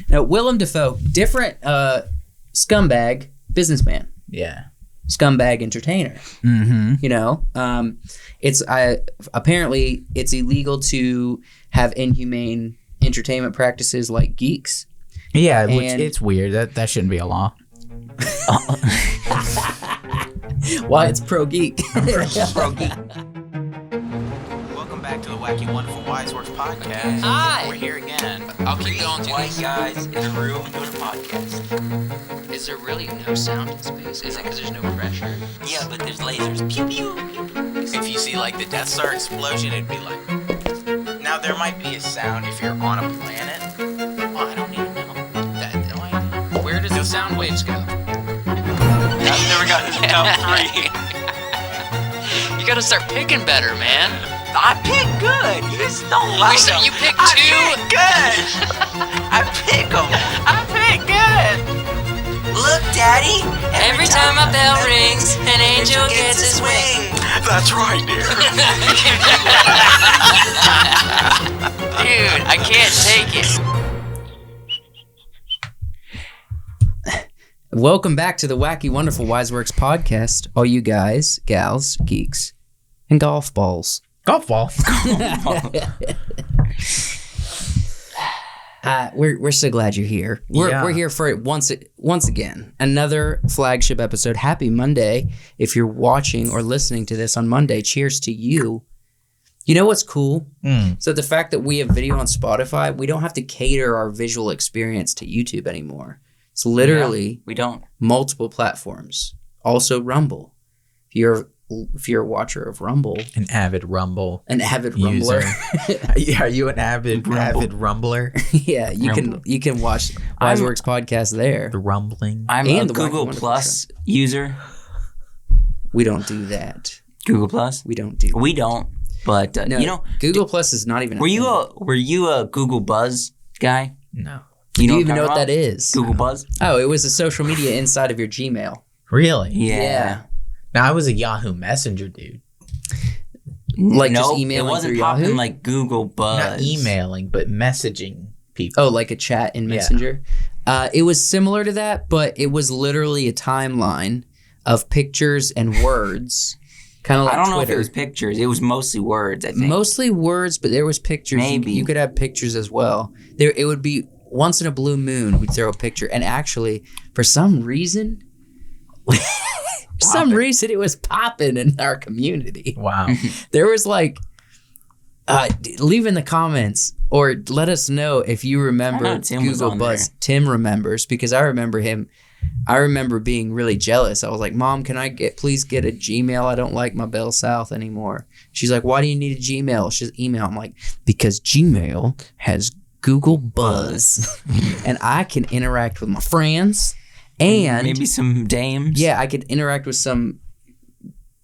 Now, Willem Dafoe, different scumbag businessman. Yeah. Scumbag entertainer. Mm-hmm. You know, it's apparently it's illegal to have inhumane entertainment practices like geeks. Yeah, which it's weird. That shouldn't be a law. Why it's pro geek. Pro geek. Welcome back to the Wacky Wonderful Wiseworks podcast. Hi. We're here again. I'll keep going through White this. guys in the room doing a podcast. Is there really no sound in space? Is it because there's no pressure? Yeah, but there's lasers. Pew pew. If you see like the Death Star explosion, it'd be like. Now there might be a sound if you're on a planet. Well, I don't even know. Where does the sound waves go? I've never gotten to the top 3. You gotta start picking better, man. I pick good. You just don't like them. You pick I two? pick good. I pick them. I pick good. Look, Daddy. Every time a bell rings, an angel gets his wing. That's right, dear. Dude, I can't take it. Welcome back to the Wacky Wonderful Wiseworks podcast, all you guys, gals, geeks, and golf balls. Golf ball. We're so glad you're here. We're here for it once again. Another flagship episode. Happy Monday. If you're watching or listening to this on Monday, cheers to you. You know what's cool? So the fact that we have video on Spotify, we don't have to cater our visual experience to YouTube anymore. It's literally We don't. multiple platforms. Also Rumble. If you're a watcher of Rumble, An avid Rumble. an avid user. Rumbler. Are you an avid Rumbler? Yeah, you can watch Wiseworks podcast there. The rumbling. I'm And a the Wacky Google Wonderful Plus user. We don't do that. Google Plus? We don't do that. We don't. But No, you know, Google Plus is not even. were you a Google Buzz guy? No. Do you what even I'm know what talking that is? about? Google Buzz? Oh, it was a social media inside of your Gmail. Really? Yeah. Now, I was a Yahoo Messenger dude. Like no, just emailing it wasn't through popping Yahoo? like Google Buzz. Not emailing, but messaging people. Oh, like a chat in Yeah. Messenger. It was similar to that, but it was literally a timeline of pictures and words, kind of like I don't know if Twitter. it was pictures. It was mostly words, I think. Mostly words, but there was pictures. Maybe. You could have pictures as well. It would be once in a blue moon we'd throw a picture, and actually, for some reason, it was popping in our community. Wow. There was like, leave in the comments or let us know if you remember I know Tim was Google on Buzz. there. Tim remembers because I remember him. I remember being really jealous. I was like, Mom, can I please get a Gmail? I don't like my Bell South anymore. She's like, why do you need a Gmail? She's email. I'm like, because Gmail has Google Buzz and I can interact with my friends and maybe some dames. yeah, I could interact with some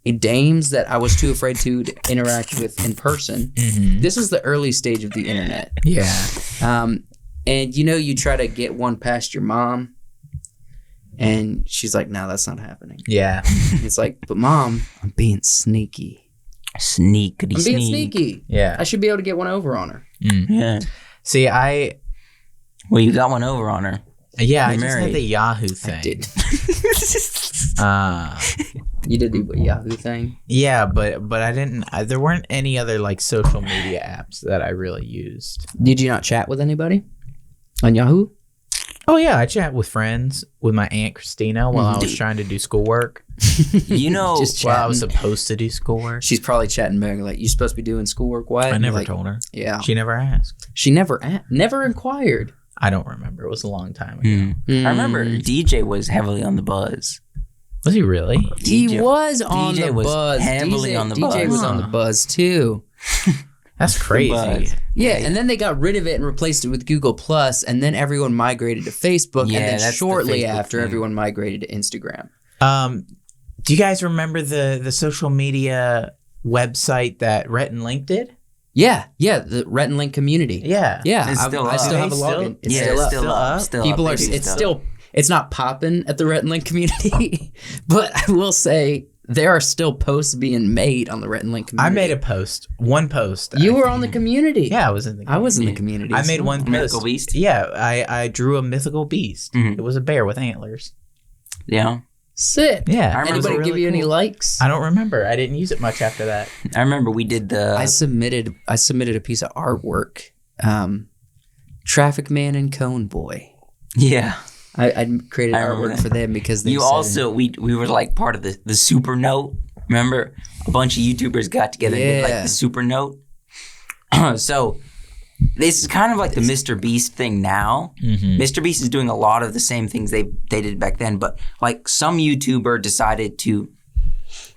dames that I was too afraid to interact with in person. Mm-hmm. This was the early stage of the internet. Yeah. And you try to get one past your mom and she's like, no, that's not happening. Yeah. It's like, but Mom, I'm being sneaky. Sneakity I'm being sneak. sneaky. Yeah. I should be able to get one over on her. Yeah. See, Well, you got one over on her. I You're just married. had the Yahoo thing. I did. Uh, You did the Yahoo thing? yeah, but I didn't. There weren't any other like social media apps that I really used. Did you not chat with anybody on Yahoo? Oh yeah, I chat with friends with my Aunt Christina while I was trying to do schoolwork. You know, Just While I was chatting. supposed to do schoolwork. She's probably chatting back like, you supposed to be doing schoolwork, Wyatt? I And you're never like, told her. Yeah. She never asked. She never inquired. I don't remember. It was a long time ago. I remember DJ was heavily on the buzz. Was he really? He DJ was on DJ the was buzz. heavily on the buzz. DJ was on the buzz too. That's crazy. Buzz. Yeah, and then they got rid of it and replaced it with Google Plus, and then everyone migrated to Facebook, Yeah, and then that's the shortly Facebook after, thing. everyone migrated to Instagram. Do you guys remember the social media website that Rhett and Link did? Yeah, the Rhett and Link community. Yeah. Yeah, It's still I up. still have a They login. It's Yeah, still it's up. still up. Still People up. are. They do It's stuff. still. It's not popping at the Rhett and Link community, but I will say there are still posts being made on the Rhett and Link community. I made a post. One post. You were on the community. Yeah, I was in the community. I was in the community. I made one post. Mythical beast? Yeah, I drew a mythical beast. Mhm. It was a bear with antlers. Yeah. Sick. Yeah. I remember Anybody give you any likes? I don't remember. I didn't use it much after that. I remember we did the... I submitted a piece of artwork. Traffic Man and Cone Boy. Yeah. I created I remember artwork that. for them because they You said, also, we were like part of the super note. Remember? A bunch of YouTubers got together and did like Yeah. the super note. So this is kind of like the Mr. Beast thing now. Mm-hmm. Mr. Beast is doing a lot of the same things they did back then, but like some YouTuber decided to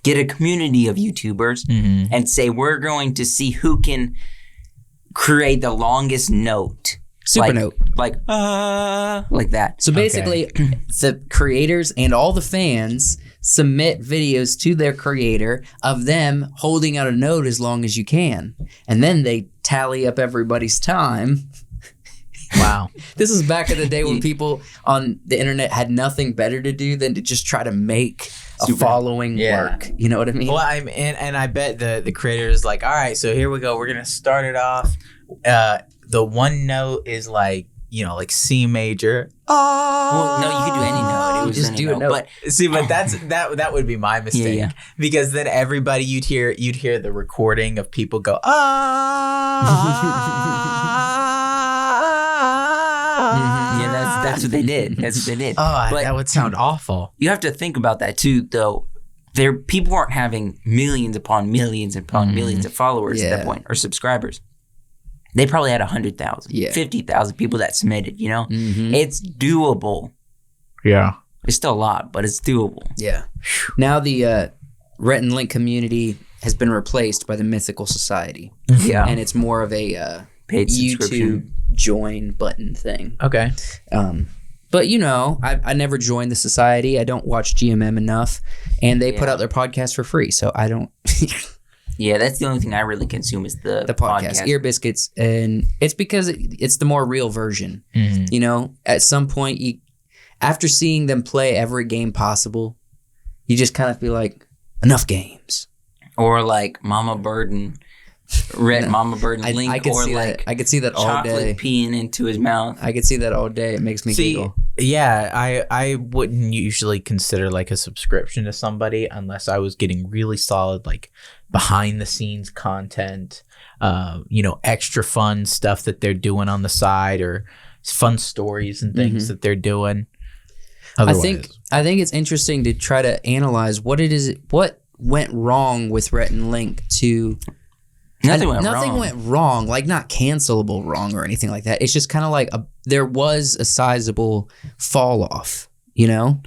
get a community of YouTubers Mm-hmm. and say, we're going to see who can create the longest note. Super like, note. Like that. So basically, the creators and all the fans submit videos to their creator of them holding out a note as long as you can. And then they tally up everybody's time. Wow. This is back in the day when people on the internet had nothing better to do than to just try to make a following work. You know what I mean? Well, and I bet the creator is like, all right, so here we go. We're gonna start it off. The one note is like, like C major. Well, no, you could do any note. It was Just any do a note. But See, but that would be my mistake. Yeah. Because then everybody you'd hear the recording of people go yeah, that's what they did. That's what they did. Oh, But that would sound awful. you have to think about that too, though. People weren't having millions upon millions upon millions of followers at that Yeah. point, or subscribers. They probably had 100,000, Yeah. 50,000 people that submitted. Mhm. It's doable. Yeah. It's still a lot, but it's doable. Yeah. Now the Rhett and Link community has been replaced by the Mythical Society. Yeah, And it's more of a paid YouTube subscription. join button thing. Okay. But I never joined the society. I don't watch GMM enough, and they put out their podcast for free, so I don't. Yeah, that's the only thing I really consume is the podcast, Ear Biscuits, and it's because it's the more real version. Mm-hmm. At some point, after seeing them play every game possible, you just kind of feel like enough games. Or like Mama Bird and Mama Bird and Link, I could or see like that. I could see that all day. chocolate peeing into his mouth. I could see that all day. It makes me giggle. Yeah, I wouldn't usually consider like a subscription to somebody unless I was getting really solid like behind the scenes content, extra fun stuff that they're doing on the side or fun stories and things that they're doing. Otherwise, I think it's interesting to try to analyze what went wrong with Rhett and Link to. Nothing went wrong. Like not cancelable wrong or anything like that. It's just kind of like there was a sizable fall off, and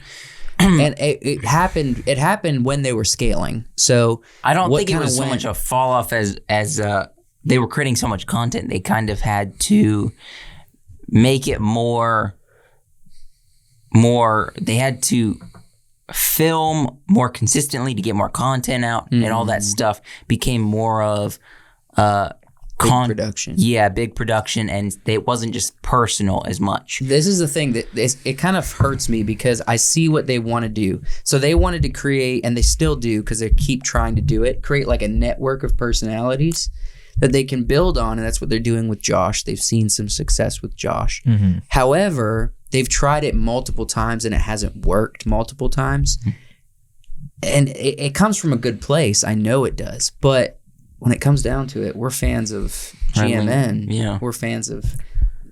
it happened. It happened when they were scaling. So I don't think it was so much a fall off as they were creating so much content. They kind of had to make it more. They had to film more consistently to get more content out, and all that stuff became more of big production. Yeah, big production, and it wasn't just personal as much. This is the thing that it kind of hurts me because I see what they want to do. So they wanted to create, and they still do because they keep trying to do it, create like a network of personalities that they can build on, and that's what they're doing with Josh. They've seen some success with Josh. However, they've tried it multiple times and it hasn't worked multiple times. And it comes from a good place. I know it does. But when it comes down to it, we're fans of GMN. Yeah. We're fans of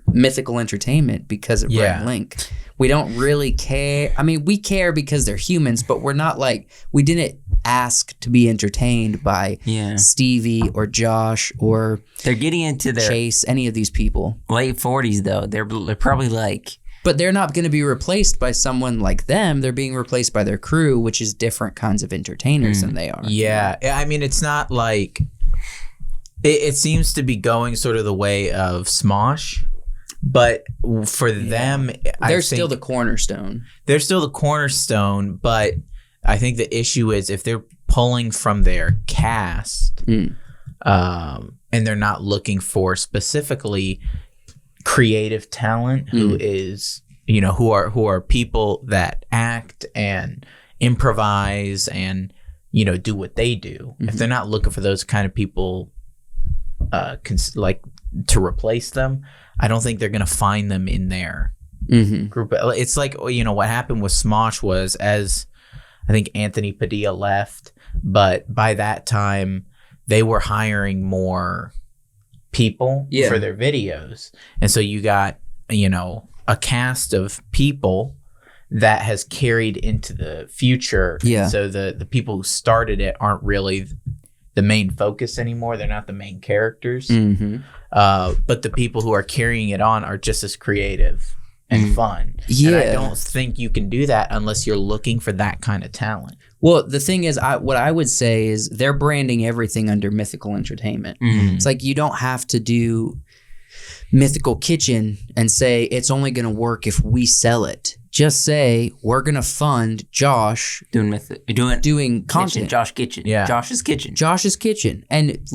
mythical entertainment because of Rhett and Link. We don't really care. I mean, we care because they're humans, but we're not like, we didn't ask to be entertained by Stevie or Josh or they're getting into their Chase, any of these people. late 40s though. They're probably like, but they're not going to be replaced by someone like them. They're being replaced by their crew, which is different kinds of entertainers than they are. Yeah. I mean, it's not like it seems to be going sort of the way of Smosh, but for them, they're still the cornerstone. They're still the cornerstone, but I think the issue is if they're pulling from their cast and they're not looking for specifically creative talent who is, who are people that act and improvise and, do what they do, if they're not looking for those kind of people like to replace them, I don't think they're going to find them in their group. It's like, what happened with Smosh was, as I think Anthony Padilla left, but by that time they were hiring more people for their videos. And so you got, a cast of people that has carried into the future. Yeah. So the people who started it aren't really the main focus anymore. They're not the main characters. But the people who are carrying it on are just as creative and fun. Yeah. And I don't think you can do that unless you're looking for that kind of talent. Well, the thing is, what I would say is they're branding everything under Mythical Entertainment. It's like you don't have to do Mythical Kitchen and say it's only going to work if we sell it. Just say we're going to fund Josh doing content. Kitchen, Josh Kitchen. Yeah. Josh's Kitchen. And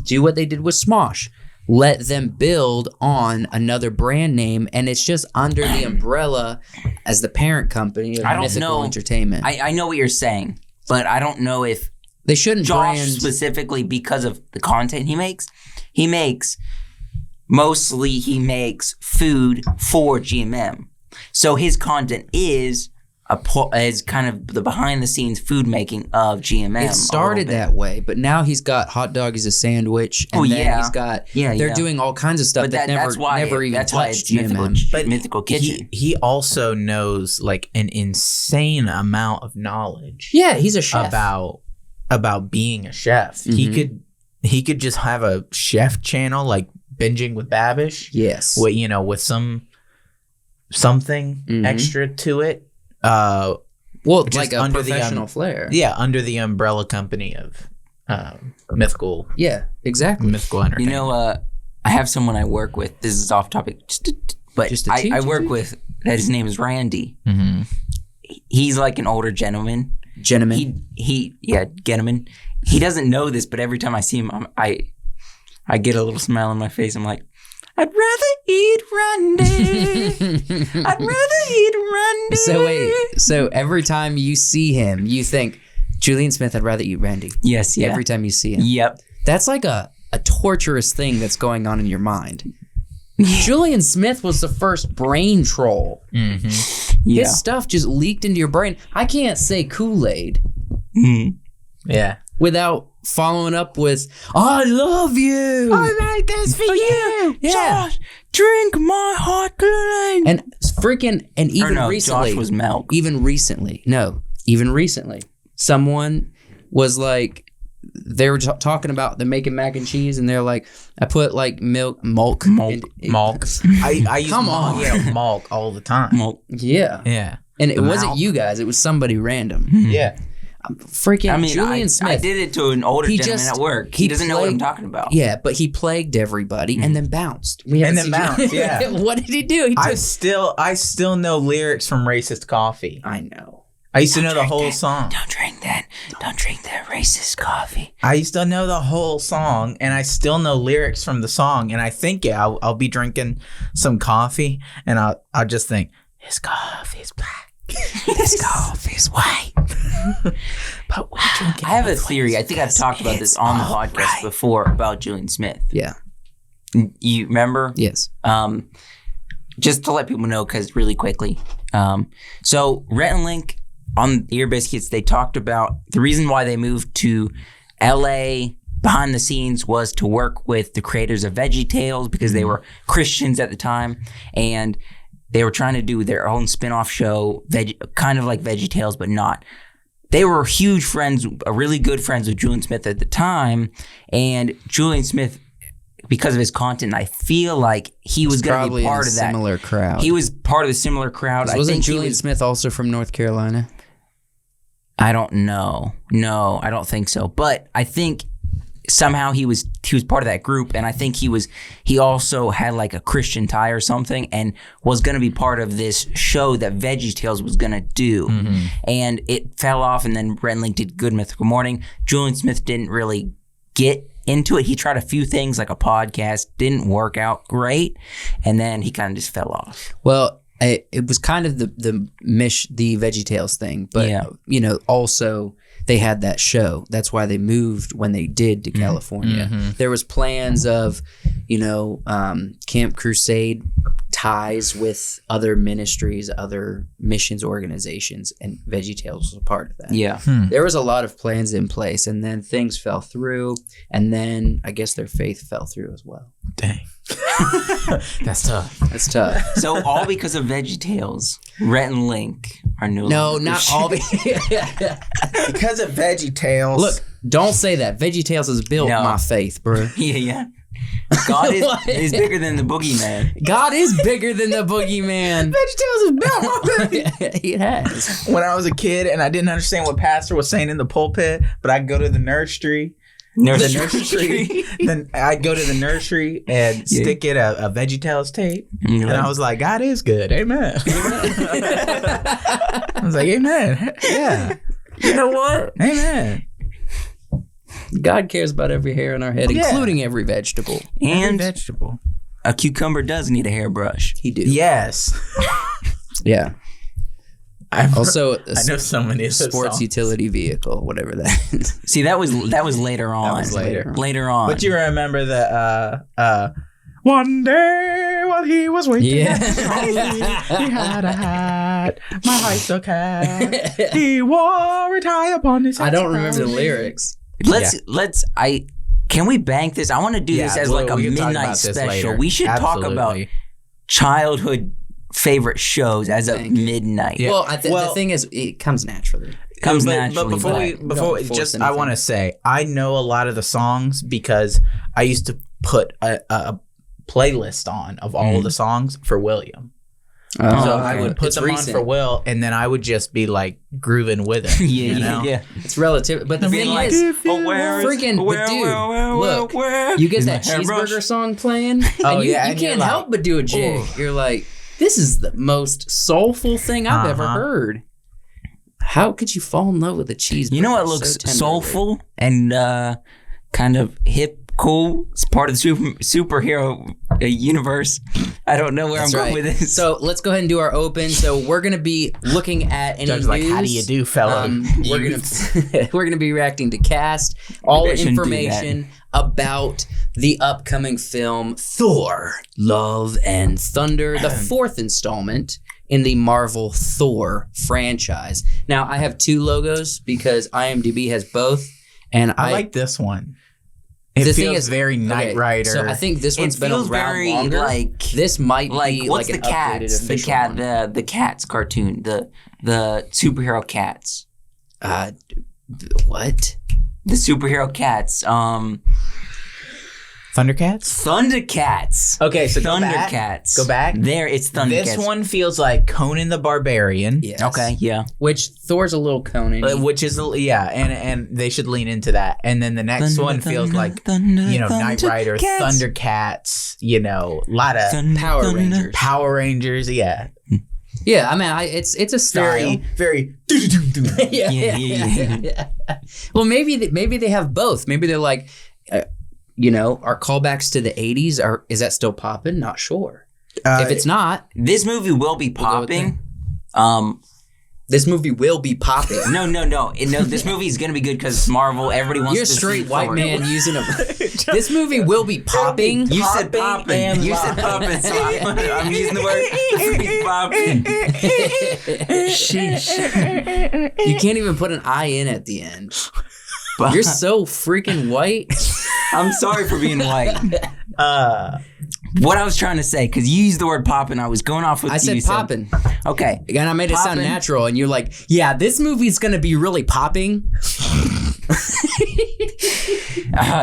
do what they did with Smosh. Let them build on another brand name, and it's just under the umbrella as the parent company of Mythical Entertainment. I know what you're saying, but I don't know if they shouldn't Josh brand specifically because of the content he makes. He makes food for GMM, so his content is kind of the behind the scenes food making of GMM. It started that way, but now he's got hot dog as a sandwich, and he's got they're doing all kinds of stuff that never even touched GMM. But Mythical Kitchen. He also knows like an insane amount of knowledge. Yeah, he's a chef about being a chef. He could just have a chef channel like Binging with Babish. Yes, with something extra to it. Like a professional flair. Yeah, under the umbrella company of Mythical. Yeah, exactly. Mythical Entertainment. I have someone I work with. This is off topic, but I work with. His name is Randy. He's like an older gentleman. Gentleman. He doesn't know this, but every time I see him, I get a little smile on my face. I'm like, I'd rather eat Randy. I'd rather eat Randy. So every time you see him, you think, Julian Smith, I'd rather eat Randy. Yes, yeah. Every time you see him. Yep. That's like a torturous thing that's going on in your mind. Julian Smith was the first brain troll. His stuff just leaked into your brain. I can't say Kool-Aid. Yeah. Without following up with, I love you. I made this for you. Yeah. Josh, drink my hot Kool-Aid. And even recently. Josh was milk. Even recently. Someone was like, they were talking about the making mac and cheese, and they're like, I put like milk. I use milk all the time. Milk. Yeah. And it wasn't you guys. It was somebody random. Yeah. Julian Smith. I did it to an older gentleman at work. He doesn't know what I'm talking about. Yeah, but he plagued everybody and then bounced. Yeah. What did he do? I still know lyrics from Racist Coffee. I know. I used to know the whole song. Don't drink that racist coffee. I used to know the whole song, and I still know lyrics from the song. And I think I'll be drinking some coffee, and I'll just think, his coffee is black. His coffee is white. But I have a theory. I think I've talked about this on the podcast before about Julian Smith. Yeah. You remember? Yes. Just to let people know, because really quickly. So Rhett and Link on Ear Biscuits, they talked about the reason why they moved to LA behind the scenes was to work with the creators of VeggieTales because they were Christians at the time, and they were trying to do their own spin-off show, kind of like VeggieTales, but not. They were huge friends, really good friends with Julian Smith at the time, and Julian Smith, because of his content, I feel like he was going to be part of that. Similar crowd. He was part of the similar crowd. Wasn't Julian Smith also from North Carolina? I don't know. No, I don't think so. But I think somehow he was part of that group, and I think he also had like a Christian tie or something, and was going to be part of this show that VeggieTales was going to do. And it fell off, and then Rhett and Link did Good Mythical Morning. Julian Smith didn't really get into it. He tried a few things like a podcast, didn't work out great, and then he kind of just fell off. Well, it was kind of the VeggieTales thing, but also they had that show. That's why they moved when they did to California. There was plans of, Camp Crusade ties with other ministries, other missions organizations, and VeggieTales was a part of that. Yeah. There was a lot of plans in place, and then things fell through, and then I guess their faith fell through as well. Dang. That's tough. That's tough. So all because of VeggieTales, Rhett and Link are no No, not all. Because of VeggieTales. Look, don't say that. VeggieTales has built my faith, bro. Yeah. God is bigger than the boogeyman. God is bigger than the boogeyman. VeggieTales is built my faith. It has. When I was a kid and I didn't understand what pastor was saying in the pulpit, but I'd go to the nursery. Then I'd go to the nursery and stick it a VeggieTales tape, and I was like, God is good, amen. I was like, amen. Yeah, you know what? Amen. God cares about every hair on our head, including every vegetable. And a cucumber does need a hairbrush. He do. Yes. Yeah. I know so many of those sports songs. Utility vehicle, whatever that is. See, that was later on. That was later. Later on. But you remember the one day while he was waiting, he had a hat, my high silk hat. He wore a tie upon his head. I don't remember the lyrics. Can we bank this? I want to do this as like a midnight special. We should talk about childhood favorite shows as a midnight. Yeah. Well, the thing is, it comes naturally. But before I want to say, I know a lot of the songs because I used to put a playlist on of all of the songs for William. I would put them on for Will, and then I would just be like grooving with it. Yeah. It's relative, but the thing is, you get that cheeseburger song playing, and you can't help but do a jig. Oh. You're like, this is the most soulful thing I've ever heard. How could you fall in love with a cheeseburger? You know what looks soulful and kind of hip? Cool. It's part of the superhero universe. I don't know where I'm going with this. So let's go ahead and do our open. So we're going to be looking at any news. Like, how do you do, fella? We're gonna be reacting to cast, all information about the upcoming film Thor: Love and Thunder, the fourth installment in the Marvel Thor franchise. Now, I have two logos because IMDb has both, and I like this one. It feels very Knight Rider. So I think this one's been around longer. This might be what's like the cats? The Cats cartoon. The superhero cats. What? The superhero cats. Thundercats. Okay, so Thundercats. Go back. There, it's Thundercats. This one feels like Conan the Barbarian. Yes. Okay, yeah. Which Thor's a little Conan. Which is, and they should lean into that. And then the next one feels like, Knight Rider, Thundercats, a lot of Power Rangers, yeah. Yeah, I mean, it's a style. Very. Yeah. Well, maybe they have both. Maybe they're like, are callbacks to the 80s? Is that still popping? Not sure. If it's not, this movie will be popping. This movie will be popping. No. This movie is gonna be good because Marvel. Everybody wants. You're a straight white man using a. This movie will be popping. You said popping. You said popping. So I'm using the word popping. Sheesh. You can't even put an I in at the end. You're so freaking white. I'm sorry for being white. What I was trying to say, because you used the word poppin', I was going off with I said poppin'. Okay. And I made it sound natural, and you're like, yeah, this movie's going to be really popping.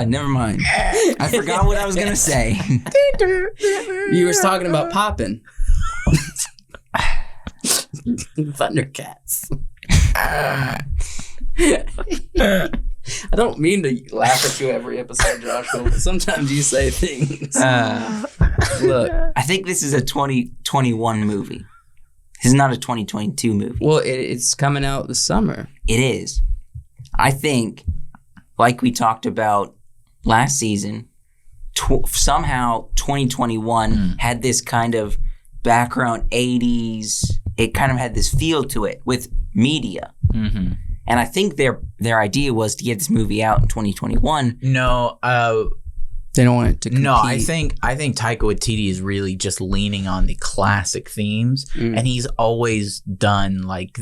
Never mind. I forgot what I was going to say. You were talking about poppin'. Thundercats. I don't mean to laugh at you every episode, Joshua, but sometimes you say things. Look, I think this is a 2021 movie. This is not a 2022 movie. Well, it's coming out this summer. It is. I think, like we talked about last season, somehow 2021 had this kind of background 80s. It kind of had this feel to it with media. Mm-hmm. And I think their idea was to get this movie out in 2021. No, They don't want it to compete. no, I think Taika Waititi is really just leaning on the classic themes, and he's always done like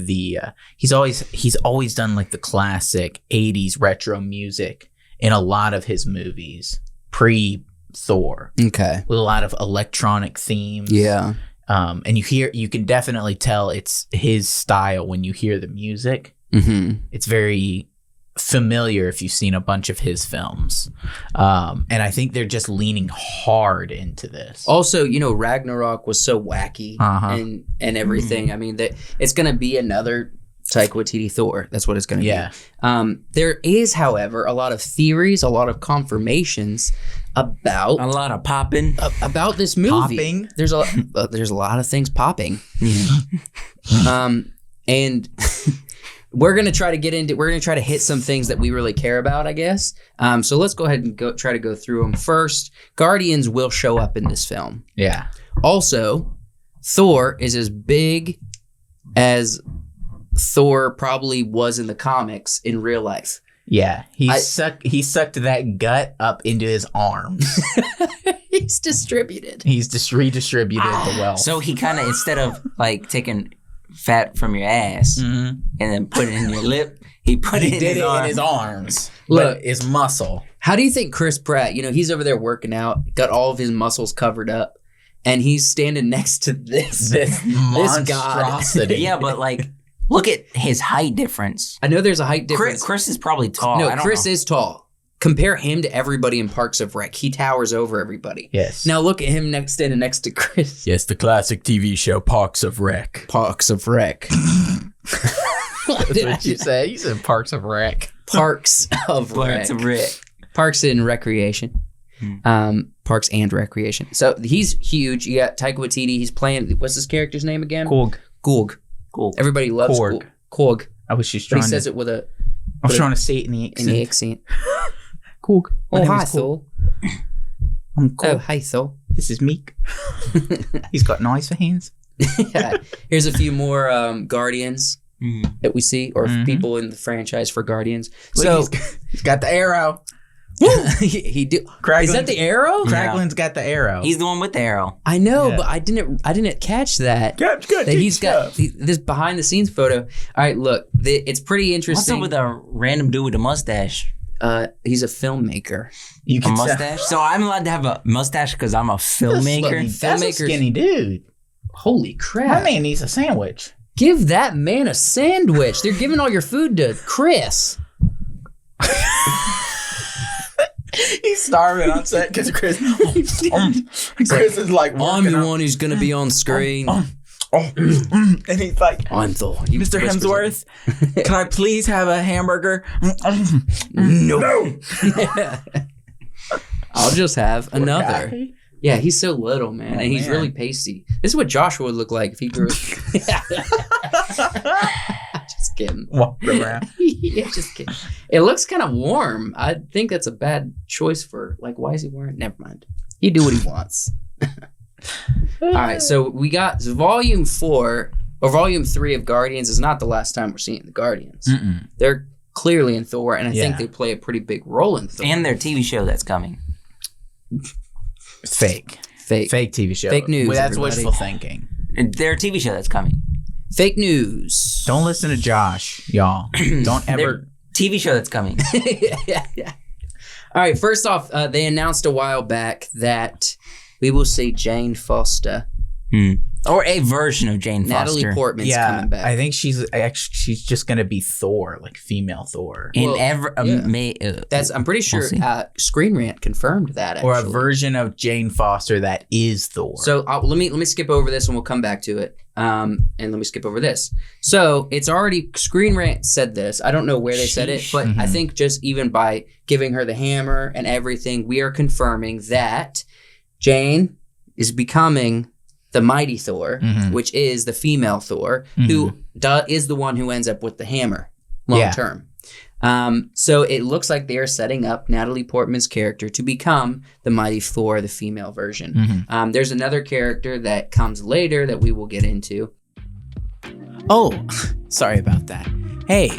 he's always done like the classic 80s retro music in a lot of his movies pre-Thor. Okay. With a lot of electronic themes. Yeah. And you can definitely tell it's his style when you hear the music. Mm-hmm. It's very familiar if you've seen a bunch of his films. And I think they're just leaning hard into this. Also, Ragnarok was so wacky and everything. I mean, it's going to be another Taika Waititi Thor. That's what it's going to be. There is, however, a lot of theories, a lot of confirmations about A lot of popping. about this movie. Popping? There's a lot of things popping. And we're gonna try to hit some things that we really care about, I guess. So let's go ahead and try to go through them. First, Guardians will show up in this film. Yeah. Also, Thor is as big as Thor probably was in the comics in real life. Yeah. He sucked that gut up into his arms. He's distributed. He's just redistributed the wealth. So he kind of, instead of like taking fat from your ass and then put it in your lip, he did it in his arms. Look, but it's muscle. How do you think Chris Pratt, he's over there working out, got all of his muscles covered up, and he's standing next to this monstrosity. Yeah, but like, look at his height difference. I know there's a height difference. Chris is probably tall. No, Chris is tall. Compare him to everybody in Parks of Rec. He towers over everybody. Yes. Now look at him standing next to Chris. Yes, the classic TV show Parks of Rec. Parks of Rec. That's what you said. You said Parks of Rec. Parks of Rec. Parks and Recreation. Parks and Recreation. So he's huge. You got Taika Waititi. He's playing. What's his character's name again? Korg. Everybody loves Korg. I was just trying. He says it with a. I was trying to say it in the accent. Korg. My name hi, is Thor. I'm Korg. Oh, hi, Thor. This is Meek. He's got knives for hands. Yeah. Here's a few more Guardians that we see, or people in the franchise for Guardians. Look, so he's got the arrow. He do. Kraglin, is that the arrow? Kraglin's got the arrow. He's the one with the arrow. I know, but I didn't catch that. Good. That he's got this behind the scenes photo. All right, look, it's pretty interesting. What's up with a random dude with a mustache? He's a filmmaker. You can mustache. So I'm allowed to have a mustache because I'm a filmmaker. That's a skinny dude. Holy crap! My man needs a sandwich. Give that man a sandwich. They're giving all your food to Chris. He's starving on set because Chris is like, I'm the one who's going to be on screen. And he's like, I'm Thor. Mr. Hemsworth, can I please have a hamburger? No. I'll just have another. Guy. Yeah, he's so little, man. And he's really pasty. This is what Joshua would look like if he grew up. Just kidding. Walk around. Yeah, just kidding. It looks kind of warm. I think that's a bad choice for, why is he wearing? Never mind. He do what he wants. All right, so we got Volume 4 or Volume 3 of Guardians is not the last time we're seeing the Guardians. They're clearly in Thor, and I think they play a pretty big role in Thor. And their TV show that's coming. Fake TV show. Fake news. Well, that's everybody. Wishful thinking. And their TV show that's coming. Fake news. Don't listen to Josh, y'all. Don't ever. Their TV show that's coming. yeah. All right. First off, they announced a while back that we will see Jane Foster. Or a version of Jane Foster. Natalie Portman's coming back. I think she's just gonna be Thor, like female Thor. I'm pretty sure Screen Rant confirmed that. Actually. Or a version of Jane Foster that is Thor. So let me skip over this and we'll come back to it. And let me skip over this. So it's already Screen Rant said this. I don't know where they said it, but I think just even by giving her the hammer and everything, we are confirming that Jane is becoming the mighty Thor, which is the female Thor, who is the one who ends up with the hammer long term. So it looks like they are setting up Natalie Portman's character to become the mighty Thor, the female version. There's another character that comes later that we will get into. Oh, sorry about that. Hey,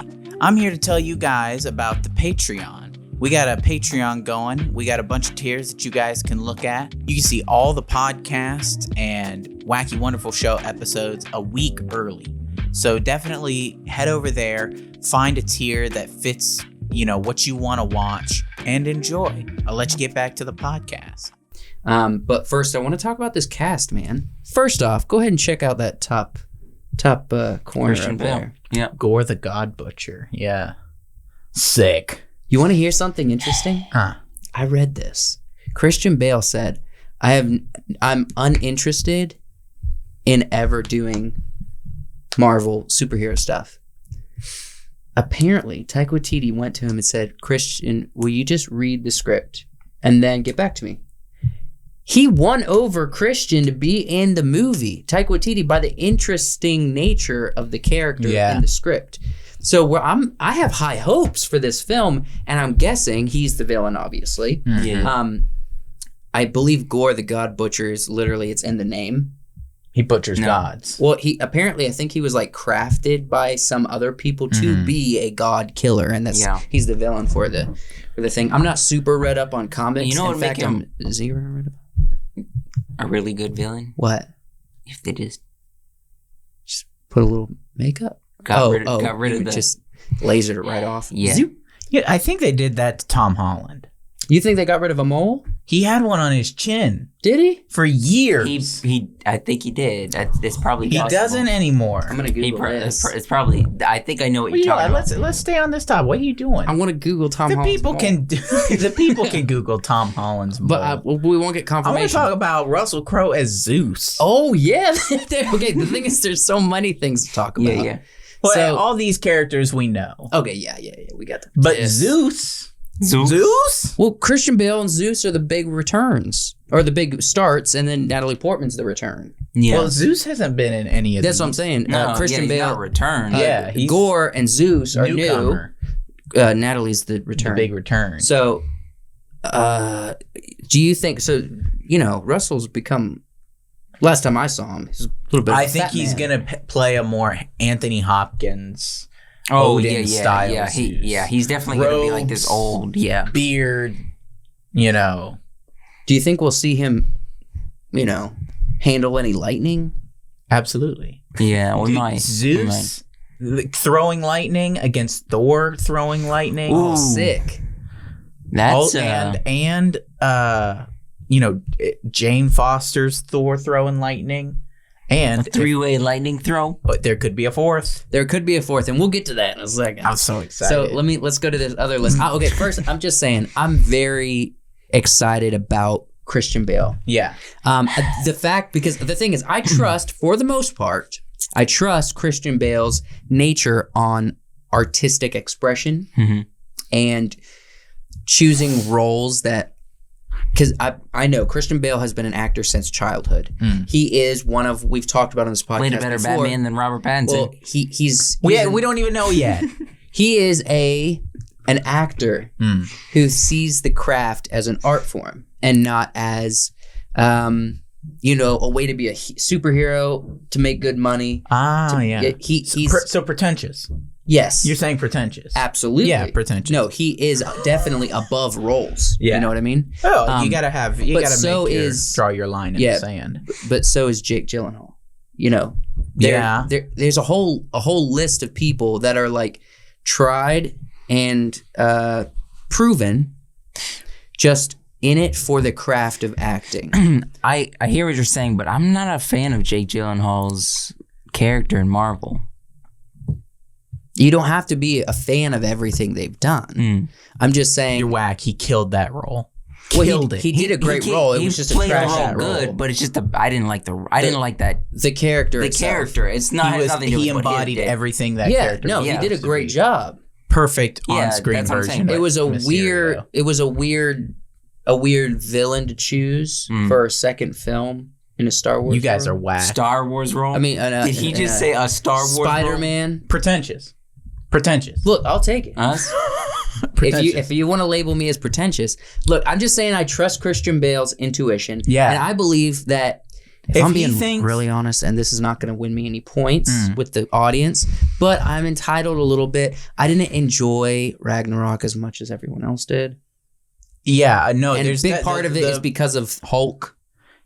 I'm here to tell you guys about the Patreon. We got a Patreon going. We got a bunch of tiers that you guys can look at. You can see all the podcasts and Wacky Wonderful Show episodes a week early. So definitely head over there, find a tier that fits, what you want to watch, and enjoy. I'll let you get back to the podcast. But first, I want to talk about this cast, man. First off, go ahead and check out that top corner Christian up Bale. there. Yeah. Gore the God Butcher. Yeah. Sick. You want to hear something interesting? Huh. I read this. Christian Bale said, I'm uninterested in ever doing Marvel superhero stuff. Apparently, Taika Waititi went to him and said, Christian, will you just read the script and then get back to me? He won over Christian to be in the movie, Taika Waititi, by the interesting nature of the character in the script. So I have high hopes for this film, and I'm guessing he's the villain, obviously. Yeah. I believe Gore the God Butcher is literally, it's in the name. He butchers gods. Well, I think he was like crafted by some other people to be a god killer, and he's the villain for the thing. I'm not super read up on comics. You know what in would fact, make him I'm zero read up. a really good villain? What? If they just Put a little makeup. got rid of the just lasered it right off. Yeah. Zoop. Yeah, I think they did that to Tom Holland. You think they got rid of a mole? He had one on his chin Did he? for years. I think he did. It's probably He possible. doesn't anymore. I'm gonna Google this. It's probably. I think I know what you're talking about. Let's stay on this topic. What are you doing? I want to Google Tom The Holland's people mole. the people can Google Tom Holland's mole. But we won't get I want confirmation. to talk about Russell Crowe as Zeus. Oh yeah. Okay. The thing is, there's so many things to talk about. Yeah. Well, so- all these characters we know. Okay. Yeah. We got that. But Yes. Zeus? Well, Christian Bale and Zeus are the big returns, or the big starts, and then Natalie Portman's the return. Yeah. Well, Zeus hasn't been in any of That's these. what I'm saying. No, Christian he's Bale, not a return. Yeah, he's Gore and Zeus are newcomer. new. Natalie's the The return. big return. So, do you think so? Russell's become. Last time I saw him, he's a little bit. I think he's gonna play a more Anthony Hopkins. Oh Odin style yeah. Zeus. He's definitely gonna be like this Robes. old. Beard. Do you think we'll see him? Handle any lightning? Absolutely. Yeah, we Dude, might. Zeus throwing lightning against Thor throwing lightning. Oh, sick! That's Jane Foster's Thor throwing lightning, and a three-way lightning throw. but there could be a fourth. There could be a fourth, and we'll get to that in a second. I'm so excited. So let's go to this other list. Okay, first, I'm just saying I'm very excited about Christian Bale. Yeah. Because the thing is, I trust, for the most part, Christian Bale's nature on artistic expression and choosing roles that, because I know Christian Bale has been an actor since childhood. He is we've talked about on this podcast Played a better before. Batman than Robert Pattinson. Well, he's We don't even know yet. he is an actor who sees the craft as an art form and not as a way to be a superhero to make good money. Yeah. He's So pretentious. yes. You're saying pretentious. Absolutely. Yeah, pretentious. No, he is definitely above roles. Yeah. You know what I mean? Oh, you gotta draw your line in the sand. But so is Jake Gyllenhaal. There's a whole list of people that are like tried and proven, just in it for the craft of acting. I hear what you're saying, but I'm not a fan of Jake Gyllenhaal's character in Marvel. You don't have to be a fan of everything they've done. I'm just saying. You're whack. He killed that role. Well, Killed it. He did a great role. It was just a played trash the role. role good, but it's just I didn't like that. The character. The itself. character. It's not. has nothing to do He with what embodied did. everything that Yeah. character. No, was he did a supposed to great be. job. Perfect Yeah, on-screen that's what I'm version. saying. It was a Mysterio. weird villain to choose for a second film in a Star Wars. You guys role. are whack. Star Wars role. I mean, did he just say a Star Wars role? Spider-Man? Pretentious. Look, I'll take it. Us? If you want to label me as pretentious, look, I'm just saying I trust Christian Bale's intuition. Yeah. And I believe that If I'm being really honest, and this is not going to win me any points with the audience, but I'm entitled a little bit. I didn't enjoy Ragnarok as much as everyone else did. Yeah, no, and a big part of it is because of Hulk.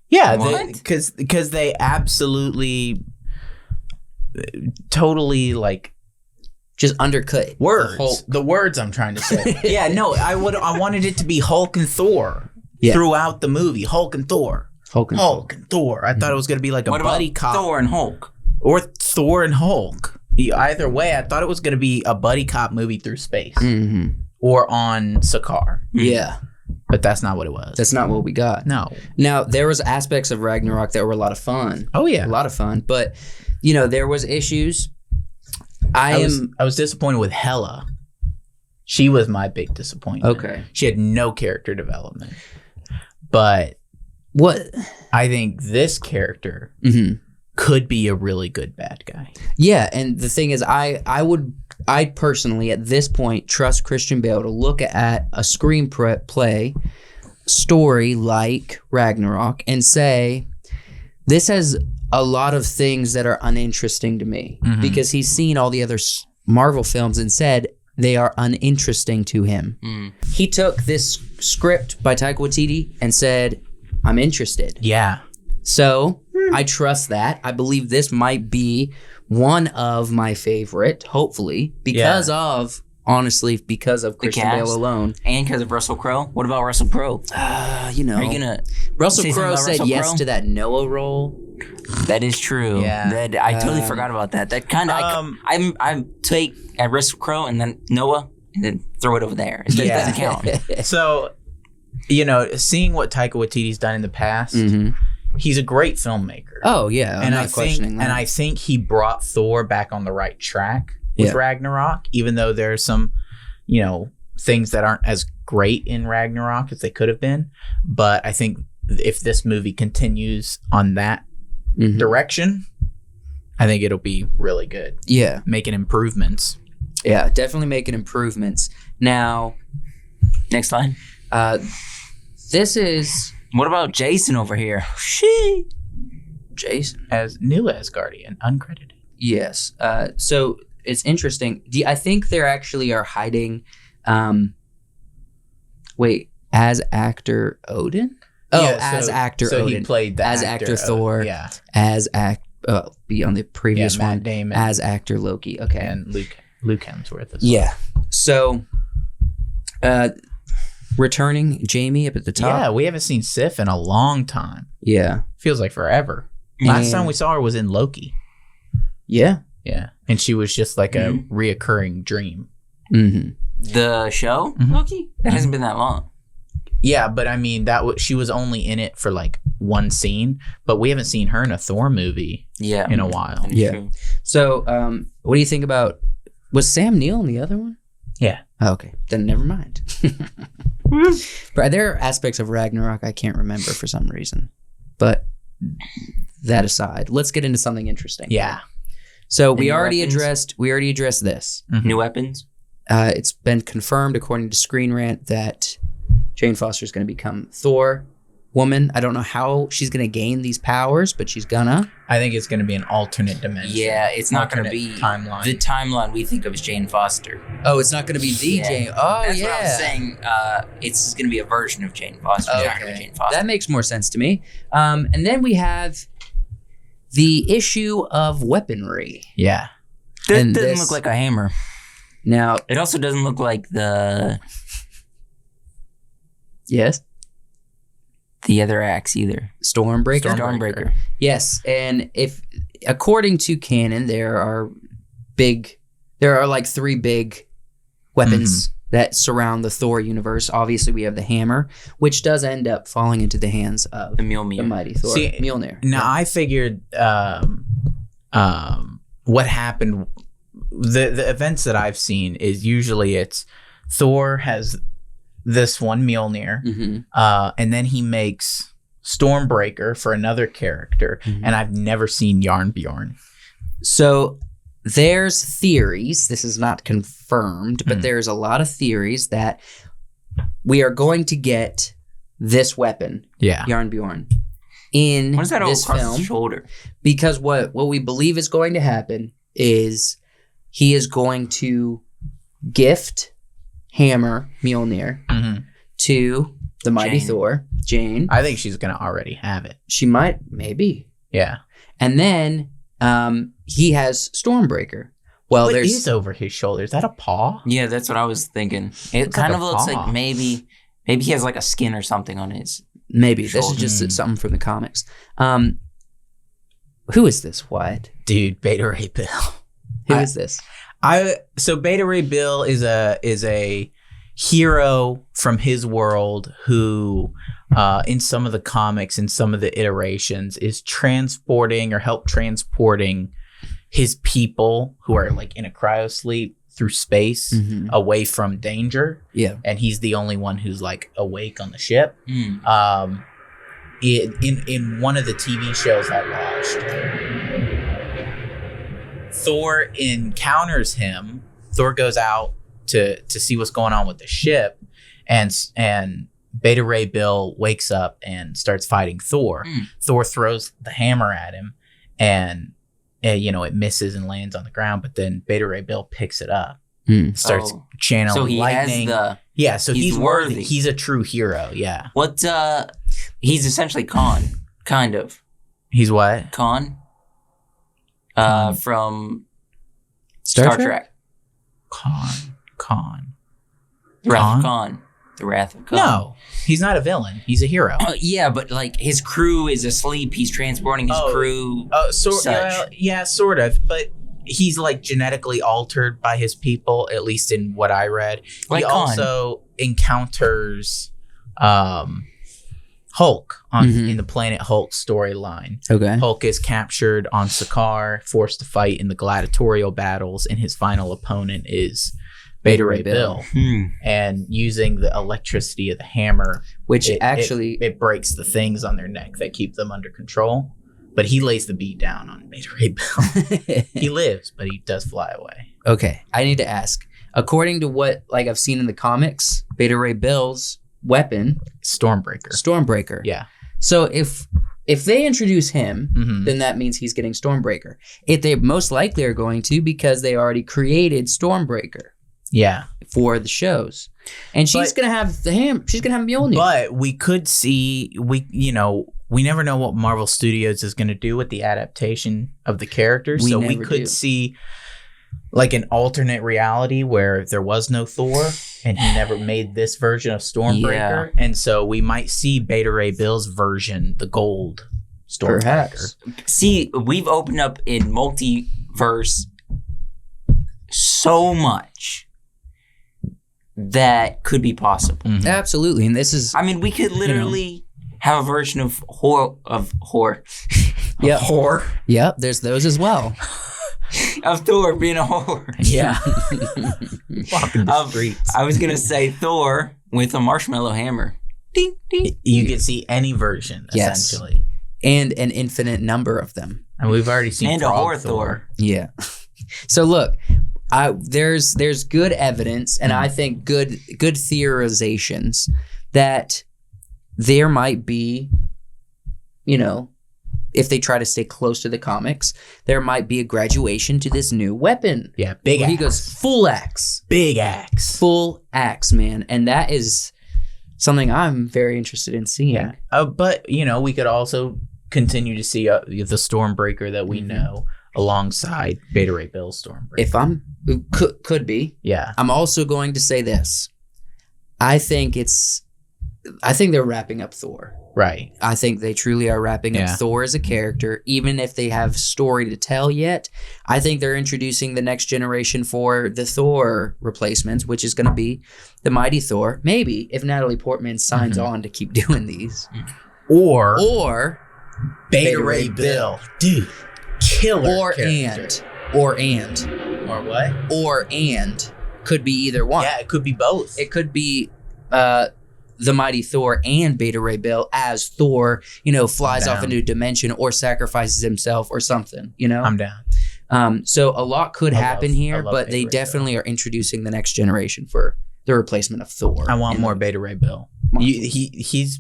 Yeah, because they absolutely, totally like just undercut words. The words I'm trying to say. Yeah, no, I wanted it to be Hulk and Thor throughout the movie. Hulk and Thor. Hulk and Thor. I thought it was going to be like a buddy cop. Thor and Hulk. Or Thor and Hulk. Either way, I thought it was going to be a buddy cop movie through space. Mm-hmm. Or on Sakaar. Yeah. But that's not what it was. That's not what we got. No. Now, there was aspects of Ragnarok that were a lot of fun. Oh, yeah. A lot of fun. But, there was issues. I was disappointed with Hela. She was my big disappointment. Okay. She had no character development. But I think this character could be a really good bad guy. Yeah, and the thing is, I personally at this point trust Christian Bale to look at a screenplay story like Ragnarok and say, this has a lot of things that are uninteresting to me, because he's seen all the other Marvel films and said they are uninteresting to him. He took this script by Taika Waititi and said, I'm interested. Yeah. So I trust that. I believe this might be one of my favorite, hopefully, because of Christian Bale alone. And because of Russell Crowe. What about Russell Crowe? Are you gonna Russell Crowe said yes to that Noah role. That is true. Yeah. I totally forgot about that. That kind of I take at Russell Crowe and then Noah and then throw it over there. It doesn't count. So, seeing what Taika Waititi's done in the past, he's a great filmmaker. Oh yeah, I'm not questioning that. And I think he brought Thor back on the right track with Ragnarok, even though there's some, things that aren't as great in Ragnarok as they could have been. But I think if this movie continues on that direction, I think it'll be really good. Yeah. Making improvements. Yeah, definitely making improvements. Now, next line. This is... What about Jason over here? Jason. As new Asgardian, uncredited. Yes. So it's interesting. I think they actually are hiding... as actor Odin? As actor Odin. So he played that. As actor Thor. Yeah. As on the previous one. Matt Damon. As actor Loki. Okay. And Luke Hemsworth as well. Yeah. So, returning Jamie up at the top. Yeah, we haven't seen Sif in a long time. Yeah. Feels like forever. Last time we saw her was in Loki. Yeah. Yeah. And she was just like a reoccurring dream. The show? Loki? It hasn't been that long. Yeah, but I mean, she was only in it for like one scene, but we haven't seen her in a Thor movie in a while. Yeah. True. So, what do you think about... Was Sam Neill in the other one? Yeah. Oh, okay. Then never mind. But there are aspects of Ragnarok I can't remember for some reason. But that aside, let's get into something interesting. Yeah. So we already addressed this. New weapons? It's been confirmed according to Screen Rant that Jane Foster is going to become Thor woman. I don't know how she's going to gain these powers, but she's gonna. I think it's going to be an alternate dimension. Yeah, it's not going to be timeline. The timeline we think of as Jane Foster. Oh, it's not going to be the Jane. Oh, that's what I was saying. It's going to be a version of Jane Foster. Okay. Jane Foster. That makes more sense to me. And then we have the issue of weaponry. Yeah. This doesn't look like a hammer. Now, it also doesn't look like the... Yes? The other axe either. Stormbreaker. Yes, and if according to canon, there are like 3 big weapons that surround the Thor universe. Obviously, we have the hammer, which does end up falling into the hands of the mighty Thor. Mjolnir. Now, I figured what happened. The events that I've seen is usually it's Thor has this one Mjolnir, and then he makes Stormbreaker for another character, and I've never seen Jarnbjorn. So there's theories, this is not confirmed, but there's a lot of theories that we are going to get this weapon, Jarnbjorn, in What is that all this across film his shoulder? because what we believe is going to happen is he is going to gift Hammer Mjolnir to the mighty Jane. Thor, Jane. I think she's gonna already have it. She might, maybe. Yeah. And then he has Stormbreaker. Well, What there's is over his shoulder? Is that a paw? Yeah, that's what I was thinking. It Looks kind like of a looks paw. like maybe he has like a skin or something on his. maybe this is shoulder. just something from the comics. Who is this? What? Dude, Beta Ray Bill. Who is this? So Beta Ray Bill is a hero from his world who in some of the comics, in some of the iterations, is transporting or help transporting his people who are like in a cryosleep through space away from danger. Yeah. And he's the only one who's like awake on the ship. In one of the TV shows I watched, Thor encounters him. Thor goes out to see what's going on with the ship, and Beta Ray Bill wakes up and starts fighting Thor. Thor throws the hammer at him, and it misses and lands on the ground. But then Beta Ray Bill picks it up, starts channeling So he lightning. has So he's worthy. He's a true hero. Yeah. What? He's essentially Khan, kind of. He's what? Khan. From Star Trek. Trek? Khan. The Wrath of Khan. The Wrath of Khan. No, he's not a villain. He's a hero. Yeah, but like his crew is asleep. He's transporting his crew. Sort of. But he's like genetically altered by his people, at least in what I read. Like he Khan. also encounters Hulk in the Planet Hulk storyline. Okay. Hulk is captured on Sakaar, forced to fight in the gladiatorial battles, and his final opponent is Beta Ray Bill. And using the electricity of the hammer, Which it breaks the things on their neck that keep them under control. But he lays the beat down on Beta Ray Bill. He lives, but he does fly away. Okay, I need to ask. According to what I've seen in the comics, Beta Ray Bill's weapon, Stormbreaker. Yeah. So if they introduce him, then that means he's getting Stormbreaker. If they most likely are going to, because they already created Stormbreaker. Yeah. For the shows. And she's gonna have she's gonna have Mjolnir. But we could see we never know what Marvel Studios is gonna do with the adaptation of the characters. We could see like an alternate reality where there was no Thor and he never made this version of Stormbreaker. Yeah. And so we might see Beta Ray Bill's version, the gold Stormbreaker. Perhaps. See, we've opened up in multiverse so much that could be possible. Absolutely. And this is I mean, we could literally have a version of whore. Yep. Whore. Yep, there's those as well. Of Thor being a whore. Yeah. Walking the streets. I was gonna say Thor with a marshmallow hammer. Ding, ding. You can see any version, essentially. And an infinite number of them. And we've already seen And a Frog whore Thor. Yeah. So look, there's good evidence and I think good theorizations that there might be, if they try to stay close to the comics, there might be a graduation to this new weapon. Yeah, big axe. He goes full axe. Big axe. Full axe, man. And that is something I'm very interested in seeing. Yeah. But, we could also continue to see the Stormbreaker that we know alongside Beta Ray Bill's Stormbreaker. Could be. Yeah. I'm also going to say this. I think they're wrapping up Thor. Right. I think they truly are wrapping up Thor as a character, even if they have story to tell yet. I think they're introducing the next generation for the Thor replacements, which is going to be the Mighty Thor. Maybe if Natalie Portman signs on to keep doing these, or Beta Ray Bill, dude, killer. Or what? Could be either one. Yeah, it could be both. It could be the Mighty Thor and Beta Ray Bill as Thor, flies off into a dimension or sacrifices himself or something, I'm down. So a lot could happen here, but they definitely are introducing the next generation for the replacement of Thor. I want more Beta Ray Bill. He's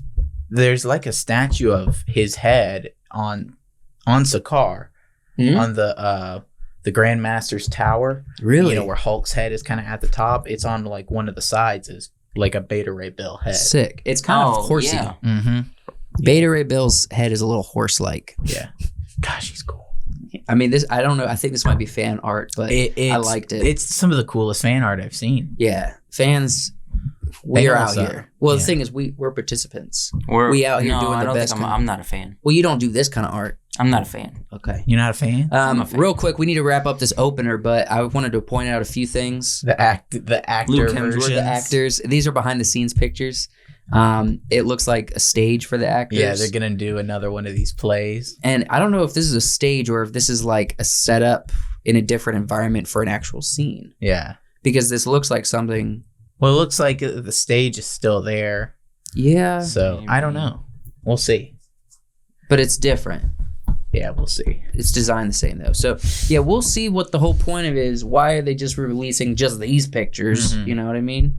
there's like a statue of his head on Sakaar on the Grand Master's tower. Really? You know, where Hulk's head is kind of at the top. It's on like one of the sides is like a Beta Ray Bill head. Sick. It's kind of horsey. Yeah. Mm-hmm. Beta Ray Bill's head is a little horse-like. Yeah. Gosh, he's cool. I mean, I don't know. I think this might be fan art, but I liked it. It's some of the coolest fan art I've seen. Yeah. Fans, we're out so. here. Well, Yeah. the thing is, we're participants. We're, We out here no, doing I the don't best think kind- I'm not a fan. Well, you don't do this kind of art. I'm not a fan. Okay. You're not a fan? I'm a fan. Real quick, we need to wrap up this opener, but I wanted to point out a few things. The actor Luke Hemsworth, versions. The actors, these are behind the scenes pictures. It looks like a stage for the actors. Yeah, they're gonna do another one of these plays. And I don't know if this is a stage or if this is like a setup in a different environment for an actual scene. Yeah. Because this looks like something. Well, it looks like the stage is still there. Yeah. So I don't know. We'll see. But it's different. Yeah, we'll see. It's designed the same though. So yeah, we'll see what the whole point of it is. Why are they just releasing just these pictures? Mhm. You know what I mean?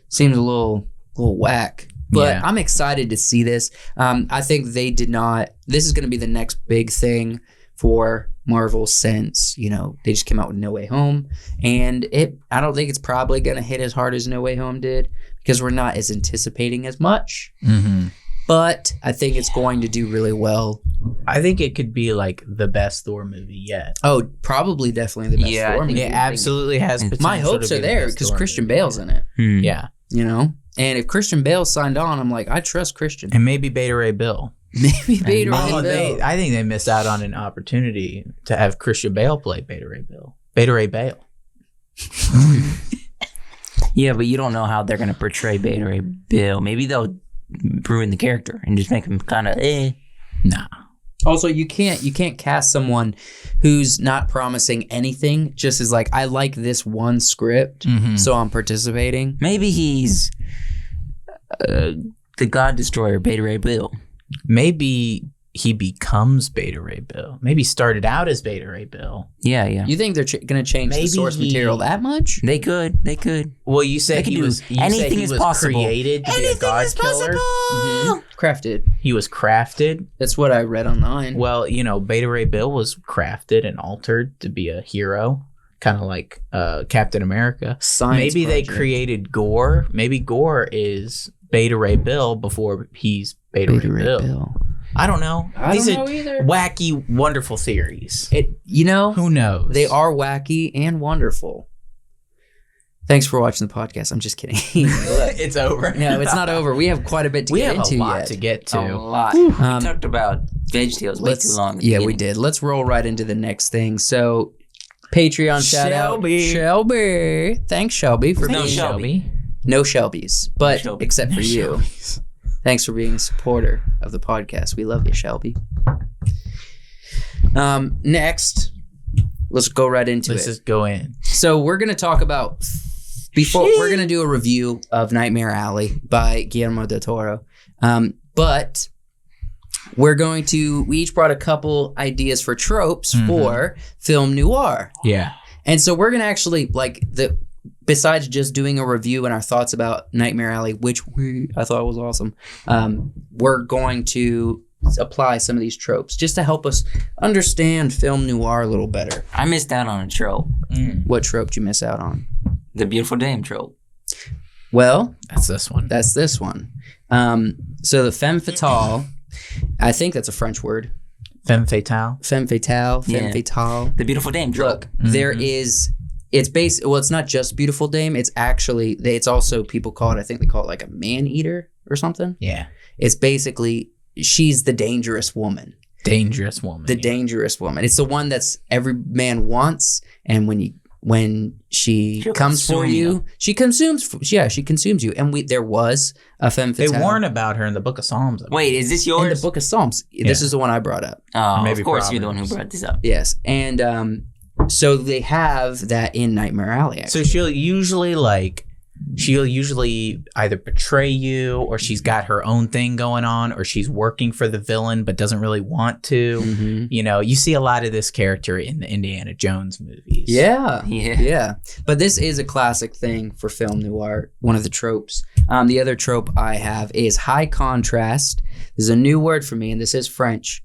Seems a little whack. But Yeah. I'm excited to see this. I think they did not. This is going to be the next big thing for Marvel since, you know, they just came out with No Way Home. And I don't think it's probably going to hit as hard as No Way Home did because we're not as anticipating as much. Mm-hmm. But I think it's going to do really well. I think it could be like the best Thor movie yet. Oh, probably definitely the best Yeah, I Thor think movie. It absolutely has potential. My hopes to are be the there best because Thor Christian movie. Bale's in it, Yeah. you know? And if Christian Bale signed on, I'm like, I trust Christian. And maybe Beta Ray Bill. Maybe Beta Ray Oh, Bill. I think they missed out on an opportunity to have Christian Bale play Beta Ray Bill. Beta Ray Bale. Yeah, but you don't know how they're going to portray Beta Ray Bill. Maybe they'll ruin the character and just make him kind of Nah. Also, you can't cast someone who's not promising anything. Just as like, I like this one script, Mhm. so I'm participating. Maybe he's the God Destroyer, Beta Ray Bill. Maybe he becomes Beta Ray Bill. Maybe started out as Beta Ray Bill. Yeah, yeah. You think they're going to change the Maybe source he- material that much? They could. Well, you They said could he do was. You said anything he is was possible. created to be a god killer. Mhm. Crafted. He was crafted. That's what I read online. Well, you know, Beta Ray Bill was crafted and altered to be a hero, kind of like Captain America. Science Maybe they project. created Gore. Maybe Gore is Beta Ray Bill before he's Beta Ray Bill. I don't know. These are either. wacky, wonderful theories. You know, Who knows? they are wacky and wonderful. Thanks for watching the podcast. I'm just kidding. It's over. No, it's not over. We have quite a bit to We get have into a lot yet. to get A to. lot. We Um, talked about VeggieTales way too long. at the Yeah, we beginning. did. Let's roll right into the next thing. So, Patreon shout Shelby. out. Shelby. Thanks, Shelby, for No being Shelby. No Shelbys, but Shelby. except for you. Thanks for being a supporter of the podcast. We love you, Shelby. Next, let's go right into Let's it. just go in. So we're gonna talk about we're gonna do a review of Nightmare Alley by Guillermo del Toro, but we each brought a couple ideas for tropes for film noir, Yeah. and so we're gonna actually besides just doing a review and our thoughts about Nightmare Alley, which I thought was awesome, we're going to apply some of these tropes just to help us understand film noir a little better. I missed out on a trope. What trope did you miss out on? The beautiful dame trope. Well, That's this one. that's this one. So the femme fatale, I think that's a French word. Femme fatale. Femme fatale, femme Yeah. fatale. The beautiful dame trope. Look, there is, it's it's not just beautiful dame. It's actually, it's also, people call it, I think they call it like a man eater or something. Yeah. It's basically, she's the dangerous woman. Dangerous woman. The dangerous woman. It's the one that's every man wants, and when she She'll comes for consume you, you. she consumes you. And there was a femme They fatale. warn about her in the Book of Psalms. Wait, is this in yours? the Book of Psalms. This is the one I brought up. Oh, Maybe of course you're the one Proverbs. who brought this up. Yes. And so they have that in Nightmare Alley, So actually. she'll usually like she'll usually either betray you, or she's got her own thing going on, or she's working for the villain but doesn't really want to. Mhm. You know, you see a lot of this character in the Indiana Jones movies. Yeah. But this is a classic thing for film noir, one of the tropes. The other trope I have is high contrast. This is a new word for me, and this is French.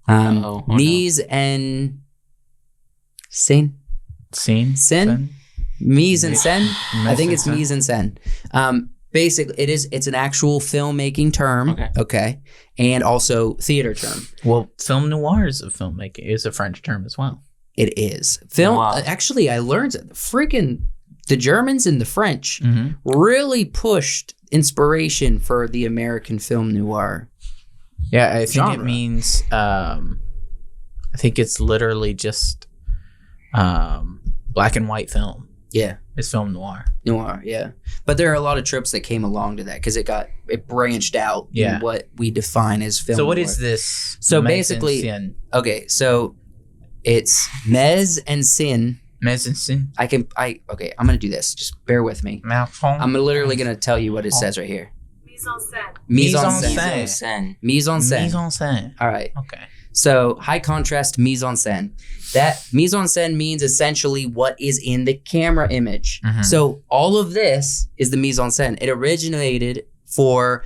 Mise en scène. Scene? Mise en scène. I think it's mise en scène. Basically, it's an actual filmmaking term. Okay. And also theater term. Well, film noir is a French term as well. It is. Film. Wow. Actually, I learned the Germans and the French really pushed inspiration for the American film noir. Yeah, I think genre. it means. I think it's literally just black and white film. Yeah. It's film noir. Noir, yeah. But there are a lot of tropes that came along to that because it branched out in what we define as film So what noir. is this? So mise en basically, scène? okay, so it's mise en scène. Mise en scène. I'm gonna do this. Just bear with me. I'm literally gonna tell you what it says right here. Mise en scène. Mise en Mise en scène. Scène. Mise en scène. Mise en scène. All right. Okay. So high contrast mise en scène. That mise en scène means essentially what is in the camera image. Mhm. So all of this is the mise en scène. It originated for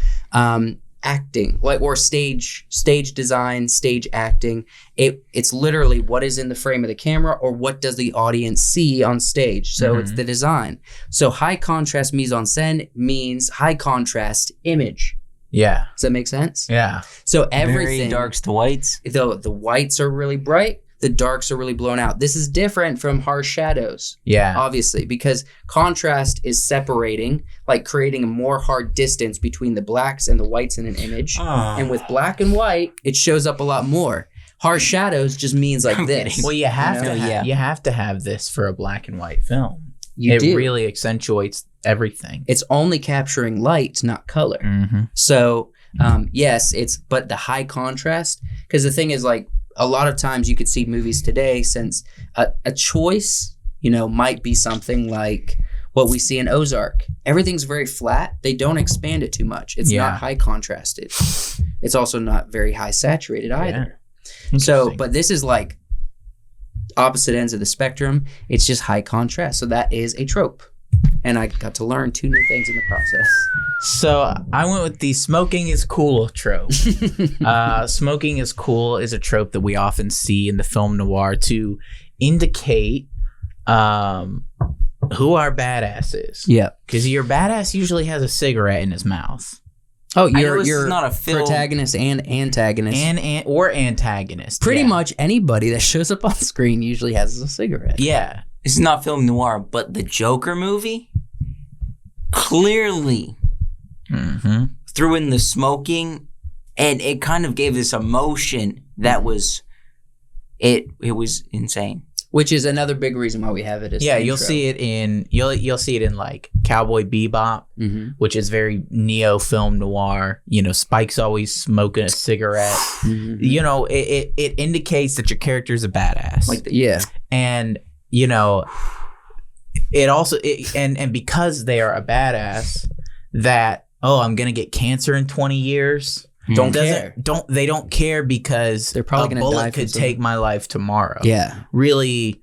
acting, or stage design, stage acting. It's literally what is in the frame of the camera, or what does the audience see on stage. So it's the design. So high contrast mise en scène means high contrast image. Yeah. Does that make sense? Yeah. So everything, Very darks to whites. the whites are really bright, the darks are really blown out. This is different from harsh shadows, Yeah. obviously, because contrast is separating, like creating a more hard distance between the blacks and the whites in an image. And with black and white, it shows up a lot more. Harsh shadows just means like this. Well, you have You know? to. You have to have this for a black and white film. You it do. really accentuates everything. It's only capturing light, not color. Mm-hmm. So yes, but the high contrast, because the thing is, like, a lot of times you could see movies today, since a choice, might be something like what we see in Ozark. Everything's very flat. They don't expand it too much. It's not high contrasted. It's also not very high saturated either. So, but this is like opposite ends of the spectrum. It's just high contrast. So that is a trope. And I got to learn 2 new things in the process. So I went with the smoking is cool trope. Smoking is cool is a trope that we often see in the film noir to indicate who our badass is. Yeah. Because your badass usually has a cigarette in his mouth. Oh, I know you're this is not a film. protagonist and antagonist. Or antagonist. Pretty yeah. much anybody that shows up on screen usually has a cigarette. Yeah. This is not film noir, but the Joker movie clearly threw in the smoking, and it kind of gave this emotion that was it was insane. Which is another big reason why we have it as You'll see it in you'll see it in like Cowboy Bebop, which is very neo film noir. Spike's always smoking a cigarette. It indicates that your character's a badass. And it also and because they are a badass, that I'm gonna get cancer in 20 years. They don't care because they're probably a gonna bullet die could take my life tomorrow. Yeah. Really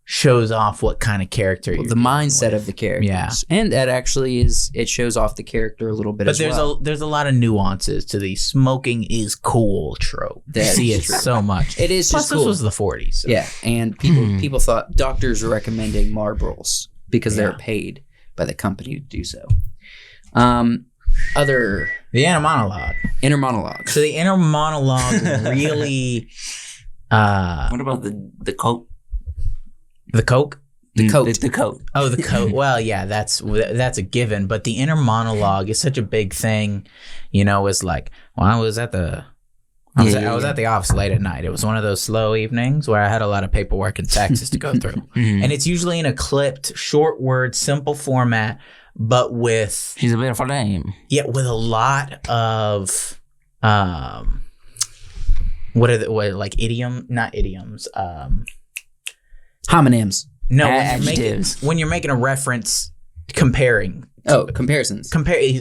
shows off what kind of character the mindset of the characters. Yeah. And that actually it shows off the character a little bit as well. But there's a lot of nuances to the smoking is cool trope. You see it so much. It is Plus just cool. This was the 40s. So. Yeah, and people thought doctors were recommending Marlboros because they're paid by the company to do so. Other The inner monologue. inner monologues. So the inner monologue really What about the coat? the coke? The coat. The coat. Oh, the coat. Well, yeah, that's a given. But the inner monologue is such a big thing. It's like, well, I was at the office late at night. It was one of those slow evenings where I had a lot of paperwork and taxes to go through. And it's usually in a clipped, short word, simple format, but with She's a beautiful name. with a lot of like not idioms. Homonyms. No, Adjectives. when you're making a reference comparing Comparisons.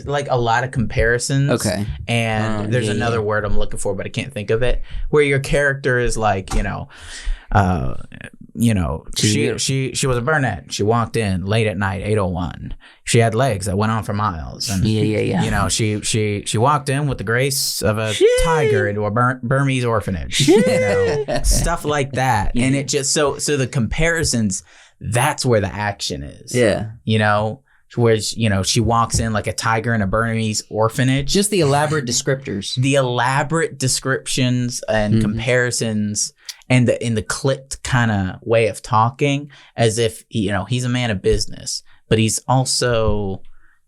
Like a lot of comparisons. Okay. And there's another word I'm looking for, but I can't think of it. Where your character is like, she was a brunette. She walked in late at night, 8:01. She had legs that went on for miles. And she walked in with the grace of a tiger into a Burmese orphanage. Stuff like that. And it just so the comparisons, that's where the action is. Yeah. Where she walks in like a tiger in a Burmese orphanage. Just the elaborate descriptors. The elaborate descriptions and comparisons. And in the clipped kind of way of talking, as if he's a man of business, but he's also,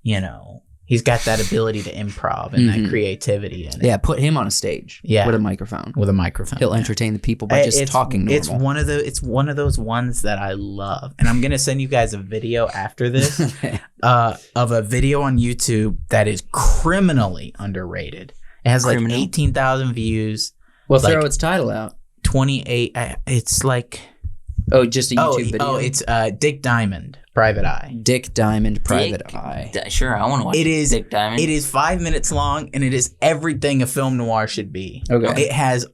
he's got that ability to improv and that creativity in it. Yeah, put him on a stage. Yeah. With a microphone. He'll entertain the people by just talking normal. It's one of those ones that I love, and I'm gonna send you guys a video after this of a video on YouTube that is criminally underrated. It has like 18,000 views. Well, throw its title out. 28. It's like just a YouTube video. It's Dick Diamond, Private Eye. Dick Diamond, Private Eye. Sure, I want to watch Dick Diamond. It is 5 minutes long, and it is everything a film noir should be. Okay. It has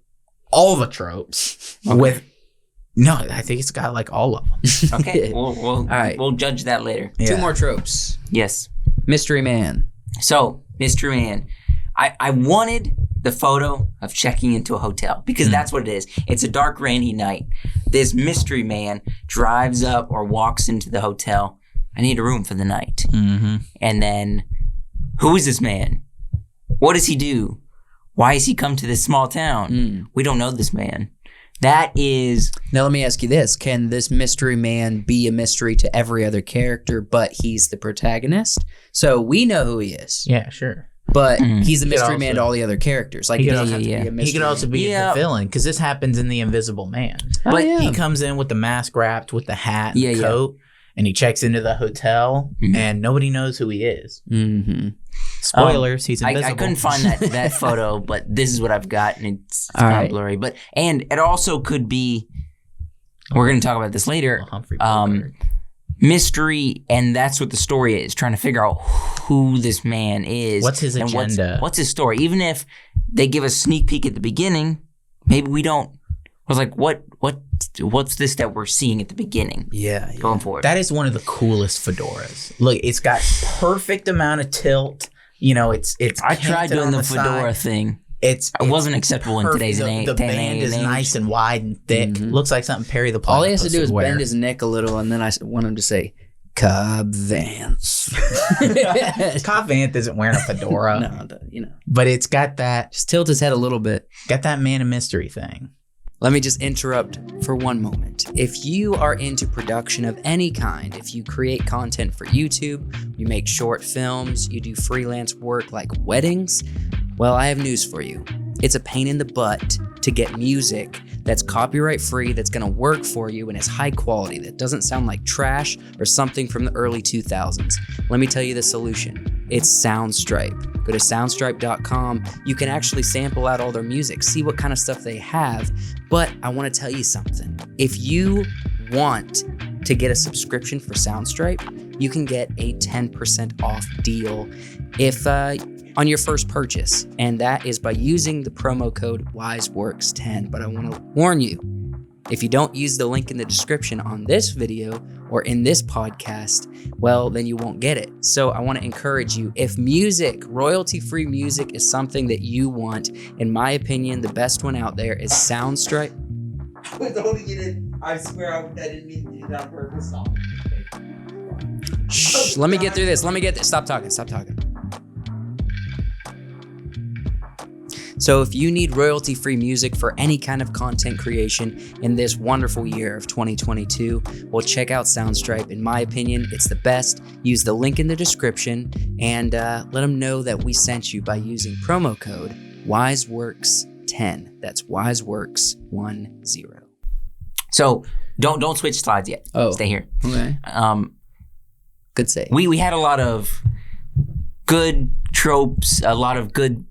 all the tropes with. No, I think it's got like all of them. Okay, all right. We'll judge that later. Yeah. 2 more tropes. Yes. Mystery Man. So, Mystery Man. I wanted the photo of checking into a hotel because that's what it is. It's a dark, rainy night. This mystery man drives up or walks into the hotel. I need a room for the night. Mm-hmm. And then, who is this man? What does he do? Why has he come to this small town? We don't know this man. That is... Now let me ask you this. Can this mystery man be a mystery to every other character, but he's the protagonist? So we know who he is. Yeah, sure. But he's a mystery man to all the other characters. Like he could also be the villain, because this happens in The Invisible Man. But he comes in with the mask wrapped, with the hat and the coat, and he checks into the hotel, and nobody knows who he is. Mm-hmm. Spoilers, he's invisible. I couldn't find that photo, but this is what I've got, and it's kind of blurry. And it also could be, we're going to talk about this later, mystery, and that's what the story is, trying to figure out who this man is. What's his agenda? What's his story? Even if they give a sneak peek at the beginning, maybe we don't. I was like, what's this that we're seeing at the beginning? Yeah. Going forward. That is one of the coolest fedoras. Look, it's got perfect amount of tilt. It's. I tried doing the fedora thing. It wasn't acceptable in today's day. The band is nice and wide and thick. Looks like something Perry the Platypus. All he has to do is bend his neck a little, and then I want him to say, Cobb Vance. Cobb Vance isn't wearing a fedora. No, But it's got that. Just tilt his head a little bit. Got that man of mystery thing. Let me just interrupt for one moment. If you are into production of any kind, if you create content for YouTube, you make short films, you do freelance work like weddings, well, I have news for you. It's a pain in the butt to get music that's copyright free, that's gonna work for you, and is high quality, that doesn't sound like trash or something from the early 2000s. Let me tell you the solution. It's Soundstripe. Go to soundstripe.com. You can actually sample out all their music, see what kind of stuff they have. But I wanna tell you something. If you want to get a subscription for Soundstripe, you can get a 10% off deal if on your first purchase, and that is by using the promo code wiseworks10. But I want to warn you, if you don't use the link in the description on this video or in this podcast, well, then you won't get it. So I want to encourage you, if music, royalty-free music is something that you want, in my opinion, the best one out there is Soundstripe. I swear I didn't mean to do that on purpose. Shh, let me get through this. Stop talking. So if you need royalty-free music for any kind of content creation in this wonderful year of 2022, well, check out Soundstripe. In my opinion, it's the best. Use the link in the description and let them know that we sent you by using promo code wiseworks10. That's wiseworks10. So don't switch slides yet. Oh, stay here. Okay. Good save. We had a lot of good tropes, a lot of good,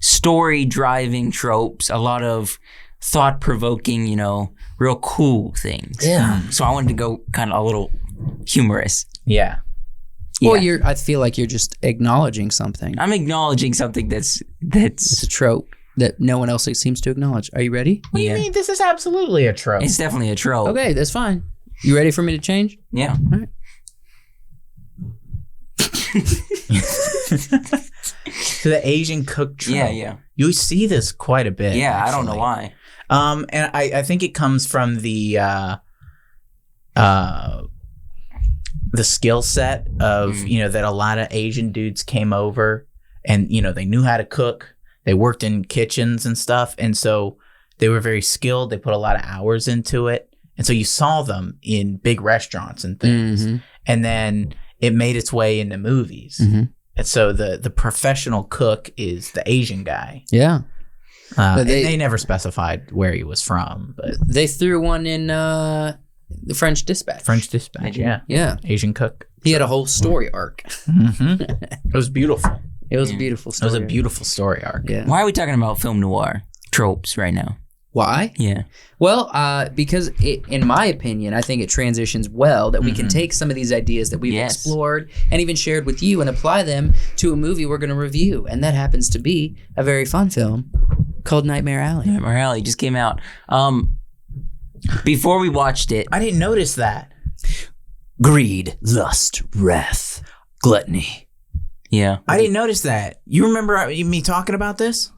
story driving tropes, a lot of thought provoking, real cool things. Yeah. So I wanted to go kind of a little humorous. Yeah. Well, I feel like you're just acknowledging something. I'm acknowledging something that's It's a trope that no one else seems to acknowledge. Are you ready? What do you mean? This is absolutely a trope. It's definitely a trope. Okay, that's fine. You ready for me to change? Yeah. All right. To the Asian cook trope. Yeah. You see this quite a bit. Yeah, actually. I don't know why. And I think it comes from the skill set of that a lot of Asian dudes came over and they knew how to cook. They worked in kitchens and stuff, and so they were very skilled. They put a lot of hours into it, and so you saw them in big restaurants and things. Mm-hmm. And then it made its way into movies. Mm-hmm. And so the professional cook is the Asian guy. Yeah. And they never specified where he was from, but They threw one in the French Dispatch. French Dispatch, yeah. Asian cook. He had a whole story arc. Mm-hmm. It was beautiful. It was a beautiful It story. was a beautiful story arc. Yeah. Why are we talking about film noir tropes right now? Why? Yeah. Well, because in my opinion, I think it transitions well that we can take some of these ideas that we've explored and even shared with you and apply them to a movie we're going to review. And that happens to be a very fun film called Nightmare Alley. Nightmare Alley just came out. Before we watched it, I didn't notice that. Greed, lust, wrath, gluttony. Yeah. I didn't notice that. You remember me talking about this?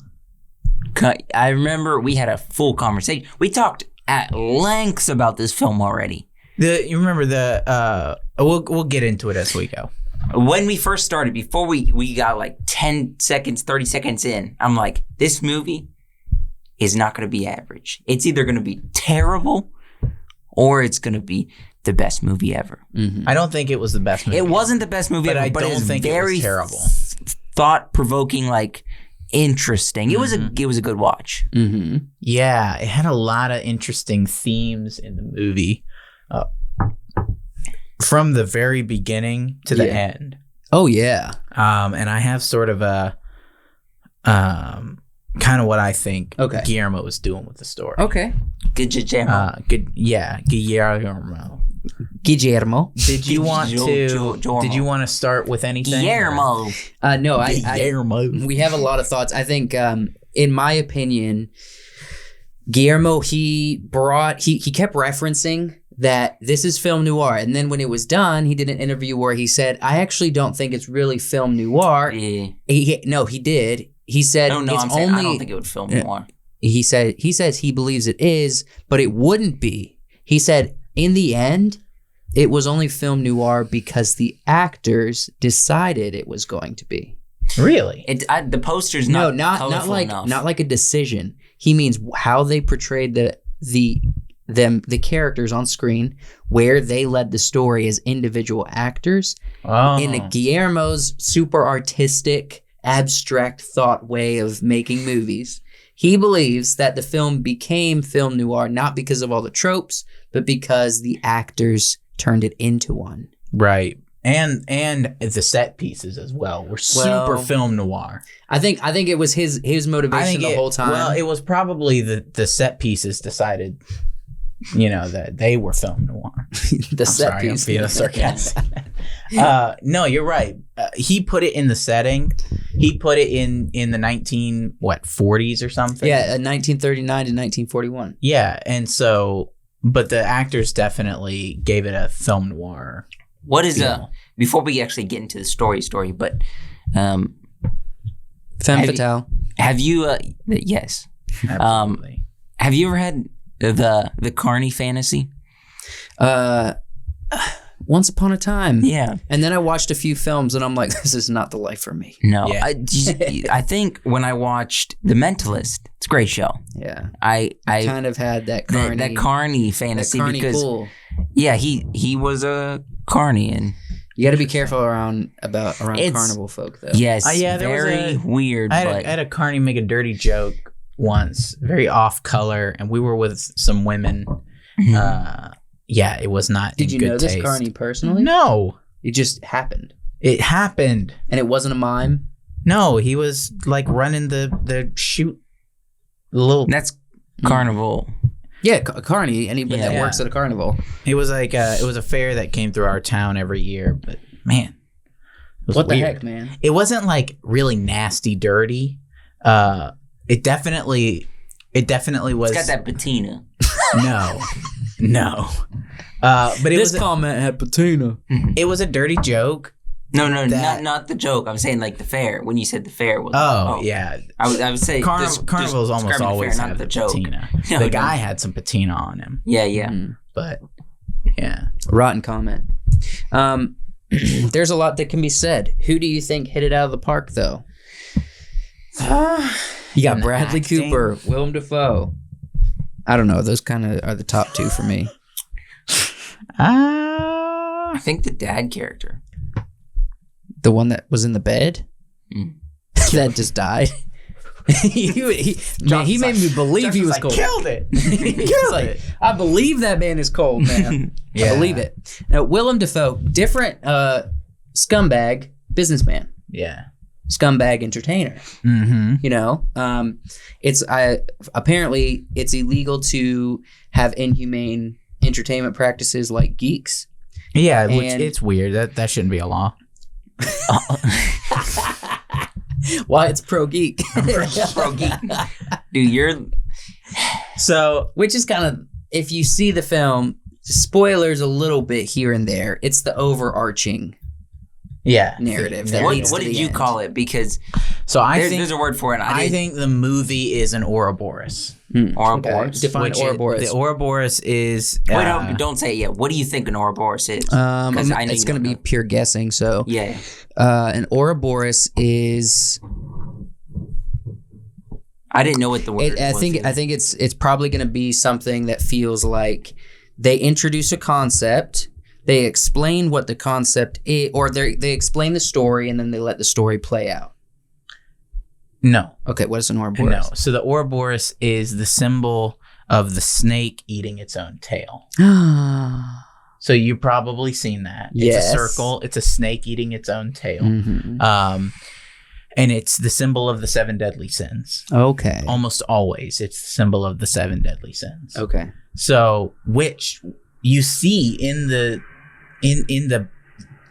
I remember we had a full conversation. We talked at lengths about this film already. You remember we'll get into it as we go. When we first started, before we got like 10 seconds, 30 seconds in, I'm like, this movie is not going to be average. It's either going to be terrible or it's going to be the best movie ever. Mm-hmm. I don't think it was the best movie. It wasn't the best movie but ever, I but don't it was think very it was terrible. Thought-provoking, like interesting. It was a good watch. Mm-hmm. Yeah, it had a lot of interesting themes in the movie. From the very beginning to the end. Oh, yeah. And I have sort of a kind of what I think Guillermo was doing with the story. Okay. Guillermo. Guillermo. Guillermo. Did you want to start with anything? Guillermo. No, Guillermo. We have a lot of thoughts. I think, in my opinion, Guillermo, he kept referencing that this is film noir. And then when it was done, he did an interview where he said, I actually don't think it's really film noir. Yeah. He did. He said, I don't think it would film noir. He says he believes it is, but it wouldn't be. He said, in the end, it was only film noir because the actors decided it was going to be. Really? The poster's not colorful enough. Not like a decision. He means how they portrayed the characters on screen, where they led the story as individual actors. Oh. In Guillermo's super artistic, abstract thought way of making movies, he believes that the film became film noir not because of all the tropes, but because the actors turned it into one. Right. And the set pieces as well were super film noir. I think it was his motivation the whole time. Well, it was probably the set pieces decided, that they were film noir. Set piece. I'm being sarcastic. No, you're right. He put it in the setting. He put it in the 40s or something. Yeah, 1939 to 1941. Yeah, and so, but the actors definitely gave it a film noir. What is before we actually get into the story, but Femme Fatale. Have you yes. Absolutely. Have you ever had the Carney fantasy? Once upon a time. Yeah. And then I watched a few films and I'm like, this is not the life for me. No. Yeah. I think when I watched The Mentalist, it's a great show. Yeah. I kind of had that Carney. That Carney fantasy that Carney because pool. Yeah, he was a Carney and you got to be careful around carnival folk though. Yes. Yeah, very weird. I had a Carney make a dirty joke once, very off color, and we were with some women. Yeah, it was not. Did in you good know this taste. Carney personally? No, it just happened. It happened, and it wasn't a mime. No, he was like running the shoot. That's carnival. Yeah, Carney. Anybody that works at a carnival. It was like it was a fair that came through our town every year. But man, was What the weird. heck, man? It wasn't like really nasty, dirty. It definitely was. It's got that patina. No. But it This was comment had patina. it was a dirty joke. No, not the joke. I'm saying like the fair. When you said the fair was. Yeah. I would say Carnivals almost always have have the the joke. patina. No, The no. guy had some patina on him, Yeah. but yeah. Rotten comment. There's a lot that can be said. Who do you think hit it out of the park, though? You got In Bradley acting? Cooper, Willem Dafoe. I don't know. Those kind of are the top two for me. I think the dad character. The one that was in the bed Mm. that just died. he made me believe he was cold. Killed it. He's like, I believe that man is cold, man. Yeah. I believe it. Now, Willem Dafoe, different scumbag businessman, Yeah. scumbag entertainer. Mm-hmm. You know, apparently it's illegal to have inhumane entertainment practices like geeks. Yeah, which And- it's weird. That shouldn't be a law. Why it's pro geek, Bro, geek. Dude, you're. So which is kind of, if you see the film, spoilers a little bit here and there. It's the overarching yeah, narrative that What leads to did the you end. call it? Because So there's a word for it. And I think the movie is an Ouroboros. Ouroboros. Define which Ouroboros. the Ouroboros is Wait, no, don't say it yet. What do you think an Ouroboros is? 'Cause I know it's you going to don't be know. pure guessing. So, Yeah. an Ouroboros is. I didn't know what the word I was. think either. it's probably going to be something that feels like they introduce a concept, they explain what the concept is, or they explain the story, and then they let the story play out. No. Okay, what is an Ouroboros? No. So the Ouroboros is the symbol of the snake eating its own tail. So you've probably seen that. Yes. It's a circle. It's a snake eating its own tail. Mhm. And it's the symbol of the 7 deadly sins. Okay. Almost always, it's the symbol of the 7 deadly sins. Okay. So, which you see in the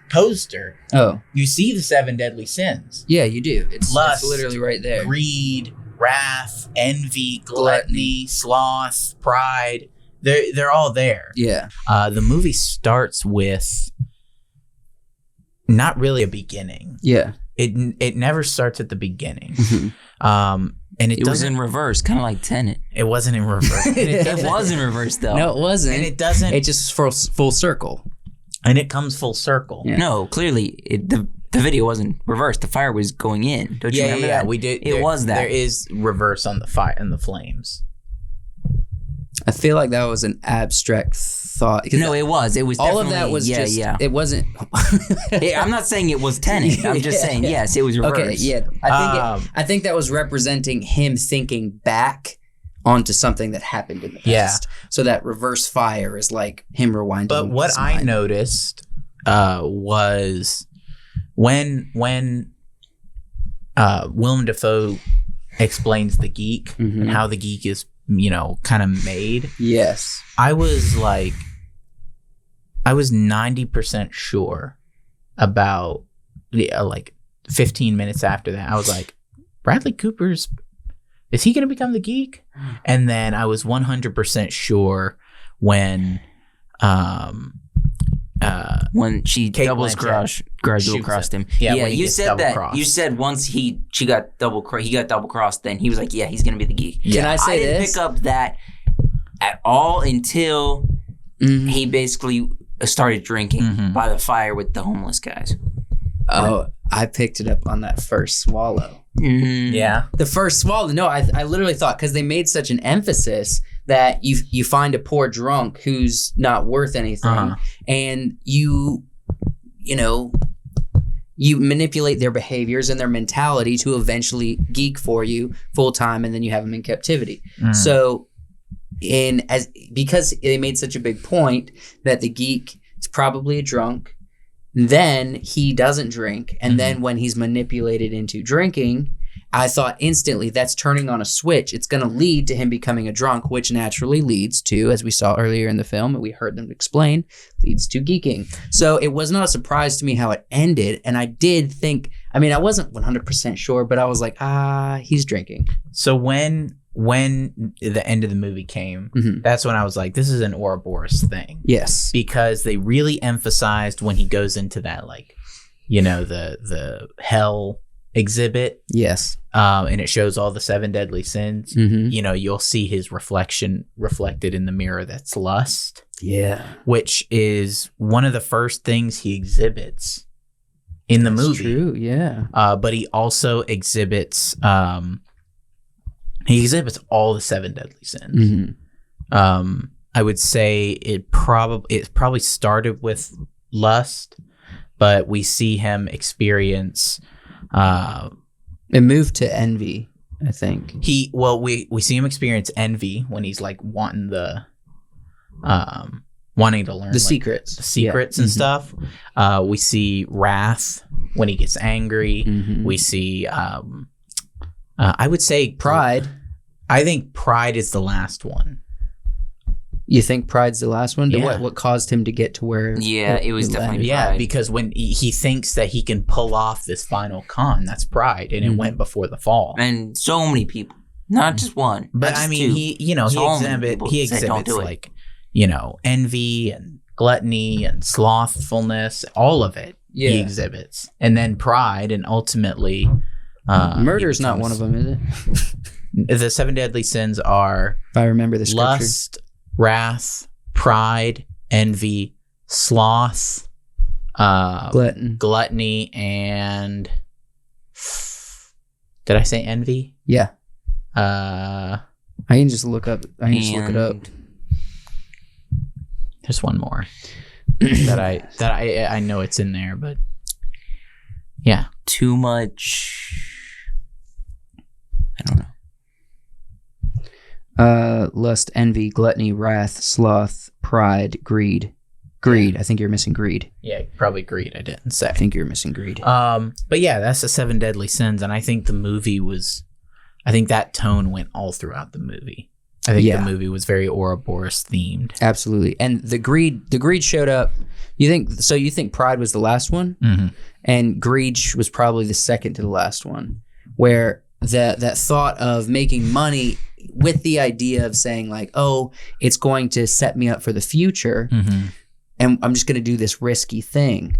poster, Oh, you see the 7 deadly sins: yeah, you do. It's Lust, literally right there. greed, wrath, envy, gluttony, sloth, pride. They're all there. Yeah. The movie starts with not really a beginning. Yeah. It never starts at the beginning. Mhm. And it It was doesn't. in reverse, kind of like Tenet. It wasn't in reverse. It was in reverse, though. No, it wasn't. And it doesn't. It just full circle. And it comes full circle. Yeah. No, clearly, the video wasn't reversed. The fire was going in. Don't you remember that? We did. It was that. There is reverse on the fire and the flames. I feel like that was an abstract thought. 'Cause No, it was. It was all of that definitely- was just. yeah. It wasn't. Yeah, I'm not saying it was Tenet. I'm just saying, yes, it was reversed. Okay, yeah. I think that was representing him thinking back onto something that happened in the past. Yeah. So that reverse fire is like him rewinding. But what his I mind. noticed was when Willem Dafoe explains the geek Mhm. and how the geek is, kind of made. Yes. I was 90% sure about like 15 minutes after that. I was like, Bradley Cooper's, is he going to become the geek? And then I was 100% sure when When she Kate double Blanchett crossed him. Yeah, Yeah, when he you gets said that. double-crossed. You said once he got double crossed, then he was like, yeah, he's gonna be the geek. Can I say didn't this? pick up that at all until Mhm. he basically started drinking Mhm. by the fire with the homeless guys. Oh, I picked it up on that first swallow. Mm-hmm. yeah. The first swallow. No, I literally thought, because they made such an emphasis that you find a poor drunk who's not worth anything, Uh-huh. and you manipulate their behaviors and their mentality to eventually geek for you full time, and then you have them in captivity. Mm. So, because they made such a big point that the geek is probably a drunk, then he doesn't drink, and then when he's manipulated into drinking, I thought instantly that's turning on a switch. It's going to lead to him becoming a drunk, which naturally leads to, as we saw earlier in the film, and we heard them explain, leads to geeking. So it was not a surprise to me how it ended. And I did think, I mean, I wasn't 100% sure, but I was like, he's drinking. So when the end of the movie came, that's when I was like, this is an Ouroboros thing. Yes. Because they really emphasized when he goes into that, like, you know, the hell exhibit. Yes. And it shows all the 7 deadly sins. You know, you'll see his reflection reflected in the mirror. That's lust. Yeah. Which is one of the first things he exhibits in the movie. True. Yeah. But he also exhibits all the 7 deadly sins. I would say it probably started with lust, but we see him experience. It moved to envy, I think. We see him experience envy when he's like wanting to learn the secrets, and stuff. We see wrath when he gets angry. We see, I would say pride. I think pride is the last one. You think pride's the last one? Yeah. What caused him to get to where? Yeah, it was definitely pride. pride. Because when he thinks that he can pull off this final con, that's pride, and it went before the fall. And so many people, not just one, but I mean, he exhibits like, you know, envy and gluttony and slothfulness, all of it. Yeah. He exhibits, and then pride, and ultimately, murder's not one of them, is it? The 7 deadly sins are, if I remember the scripture, lust, wrath, pride, envy, sloth, gluttony, and did I say envy? Yeah. I can just look up. I can just look it up. There's one more that I know it's in there, but yeah, too much. I don't know. Lust, envy, gluttony, wrath, sloth, pride, greed. I think you're missing greed. Yeah, probably greed. I didn't say. I think you're missing greed. But yeah, that's the 7 deadly sins, and I think the movie I think that tone went all throughout the movie. I think the movie was very Ouroboros themed. Absolutely, and the greed showed up. You think pride was the last one, and greed was probably the second to the last one, where that thought of making money with the idea of saying like, oh, it's going to set me up for the future, and I'm just going to do this risky thing.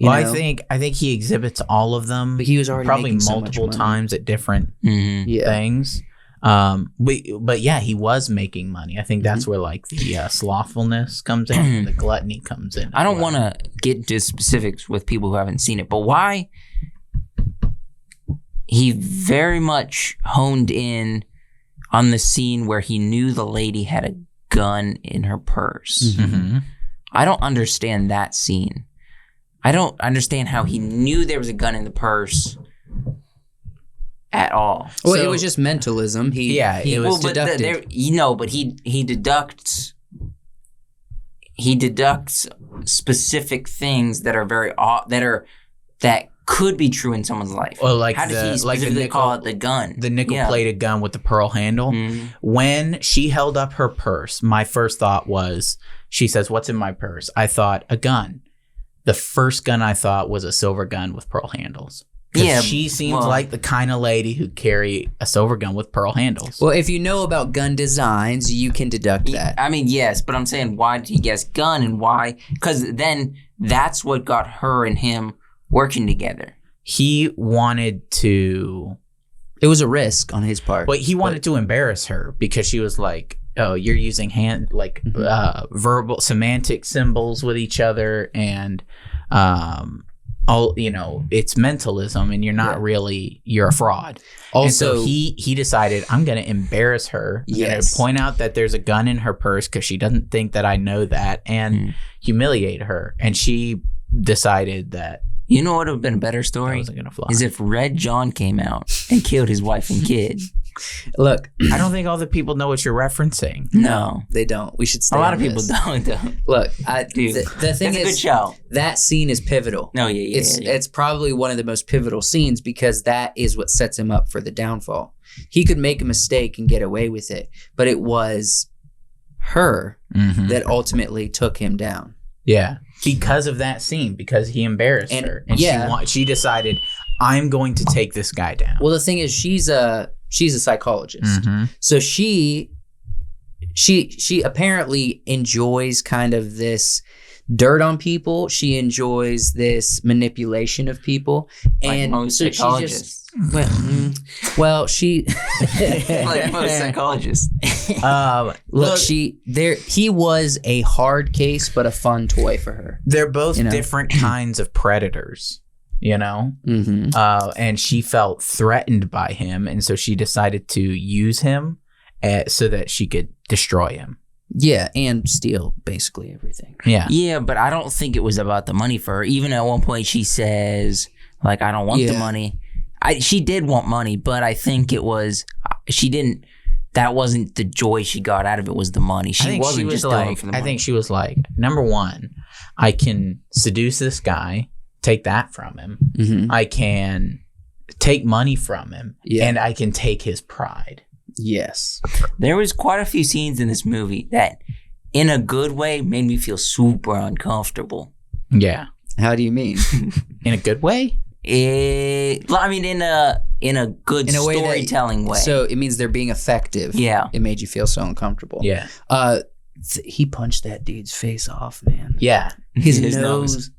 I think he exhibits all of them, but he was already probably making multiple so much times at different things. But yeah, he was making money. I think that's where like the slothfulness comes in, and the gluttony comes in. I don't want to get into specifics with people who haven't seen it, but why he very much honed in on the scene where he knew the lady had a gun in her purse. I don't understand that scene. I don't understand how he knew there was a gun in the purse at all. Well, it was just mentalism. It was deducted. But he deducts specific things that are that could be true in someone's life. Well, like how did he specifically call it the gun? The nickel-plated gun with the pearl handle. When she held up her purse, my first thought was, she says, "What's in my purse?" I thought, a gun. The first gun I thought was a silver gun with pearl handles. Yeah, she seems like the kind of lady who'd carry a silver gun with pearl handles. Well, if you know about gun designs, you can deduct that. I mean, yes, but I'm saying, why did he guess gun, and why? Because then that's what got her and him working together. He wanted to... It was a risk on his part. But he wanted to embarrass her because she was like, oh, you're using verbal semantic symbols with each other, and it's mentalism, and you're not really, you're a fraud. Also, and so he decided, I'm going to embarrass her. I'm going to point out that there's a gun in her purse because she doesn't think that I know that, and humiliate her. And she decided that, you know what would have been a better story? Wasn't gonna fly. Is if Red John came out and killed his wife and kid. Look, I don't think all the people know what you're referencing. No. they don't. We should stay A lot on of people this. don't. Look, Dude, the thing it's a is, good show. that scene is pivotal. No, yeah. It's probably one of the most pivotal scenes because that is what sets him up for the downfall. He could make a mistake and get away with it, but it was her that ultimately took him down. Yeah, because of that scene, because he embarrassed her, and she decided, I'm going to take this guy down. Well, the thing is, she's a psychologist, so she apparently enjoys kind of this dirt on people. She enjoys this manipulation of people, and most so psychologists. She Like most psychologists. look, he was a hard case, but a fun toy for her. They're both different kinds of predators, you know? And she felt threatened by him, and so she decided to use him so that she could destroy him. Yeah, and steal basically everything. Yeah. Yeah, but I don't think it was about the money for her. Even at one point she says, like, I don't want the money. She did want money, but I think it was, that wasn't the joy she got out of it, was the money. She wasn't just doing it for the money. I think she was like, number one, I can seduce this guy, take that from him. I can take money from him, and I can take his pride. Yes. There was quite a few scenes in this movie that, in a good way, made me feel super uncomfortable. Yeah. How do you mean? In a good way? I mean, in a good storytelling way. So it means they're being effective. Yeah. It made you feel so uncomfortable. Yeah. He punched that dude's face off, man. Yeah. His nose.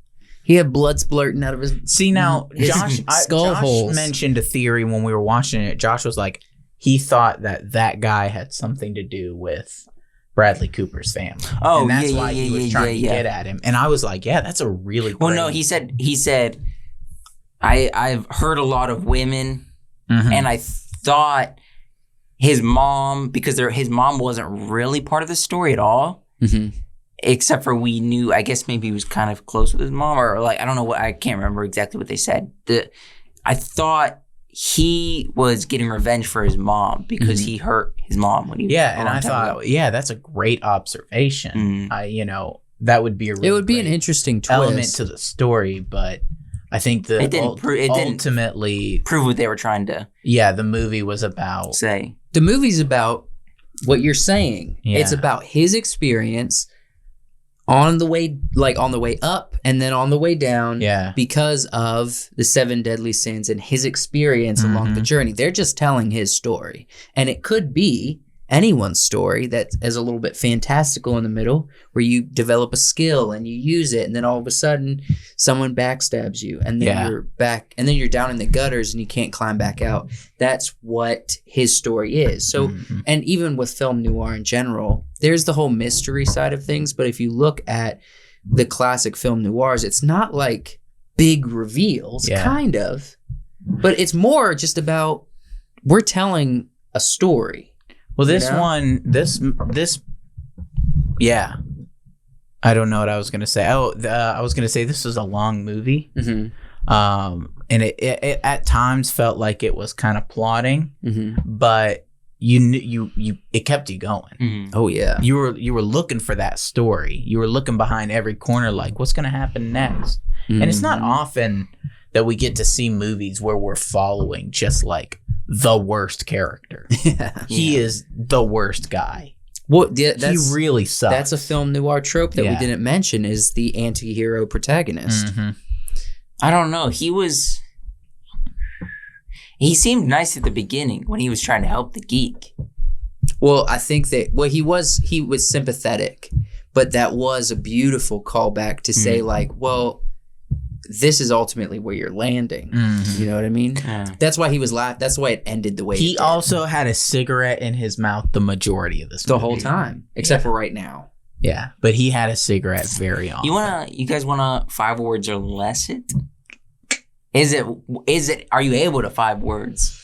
He had blood splurting out of his. See, now, Josh holes. mentioned a theory when we were watching it. Josh was like, he thought that guy had something to do with Bradley Cooper's family. Oh, and that's why he was trying to get at him. And I was like, yeah, that's a really great... Well, no, he said, I've heard a lot of women, and I thought his mom, because his mom wasn't really part of the story at all, except for we knew, I guess maybe he was kind of close with his mom, or like, I don't know I can't remember exactly what they said. I thought he was getting revenge for his mom because he hurt his mom when he was and I thought, that's a great observation. That would be a really it would be an interesting twist. Element to the story, but I think it didn't ultimately prove what they were trying to. Yeah, the movie was about say. The movie's about what you're saying. Yeah. It's about his experience on the way up and then on the way down. Yeah. Because of the 7 deadly sins and his experience along the journey. They're just telling his story, and it could be anyone's story that is a little bit fantastical in the middle, where you develop a skill and you use it, and then all of a sudden someone backstabs you, and then you're back, and then you're down in the gutters and you can't climb back out. That's what his story is. So, and even with film noir in general, there's the whole mystery side of things, but if you look at the classic film noirs, it's not like big reveals, kind of, but it's more just about, we're telling a story. Well, this I don't know what I was going to say. I was going to say this was a long movie. And it at times felt like it was kind of plodding, but it kept you going. Oh yeah. You were looking for that story. You were looking behind every corner, like, what's going to happen next? And it's not often that we get to see movies where we're following just like the worst character. He is the worst guy. Well, he really sucks. That's a film noir trope that we didn't mention, is the anti-hero protagonist. I don't know. He seemed nice at the beginning when he was trying to help the geek. Well, I think that he was sympathetic, but that was a beautiful callback to say, like, well, this is ultimately where you're landing. You know what I mean? That's why he was that's why it ended the way he it did. Also had a cigarette in his mouth the majority of this movie. The whole time, except for right now. Yeah, but he had a cigarette very often. You guys want to 5 words or less it? Is it, are you able to 5 words?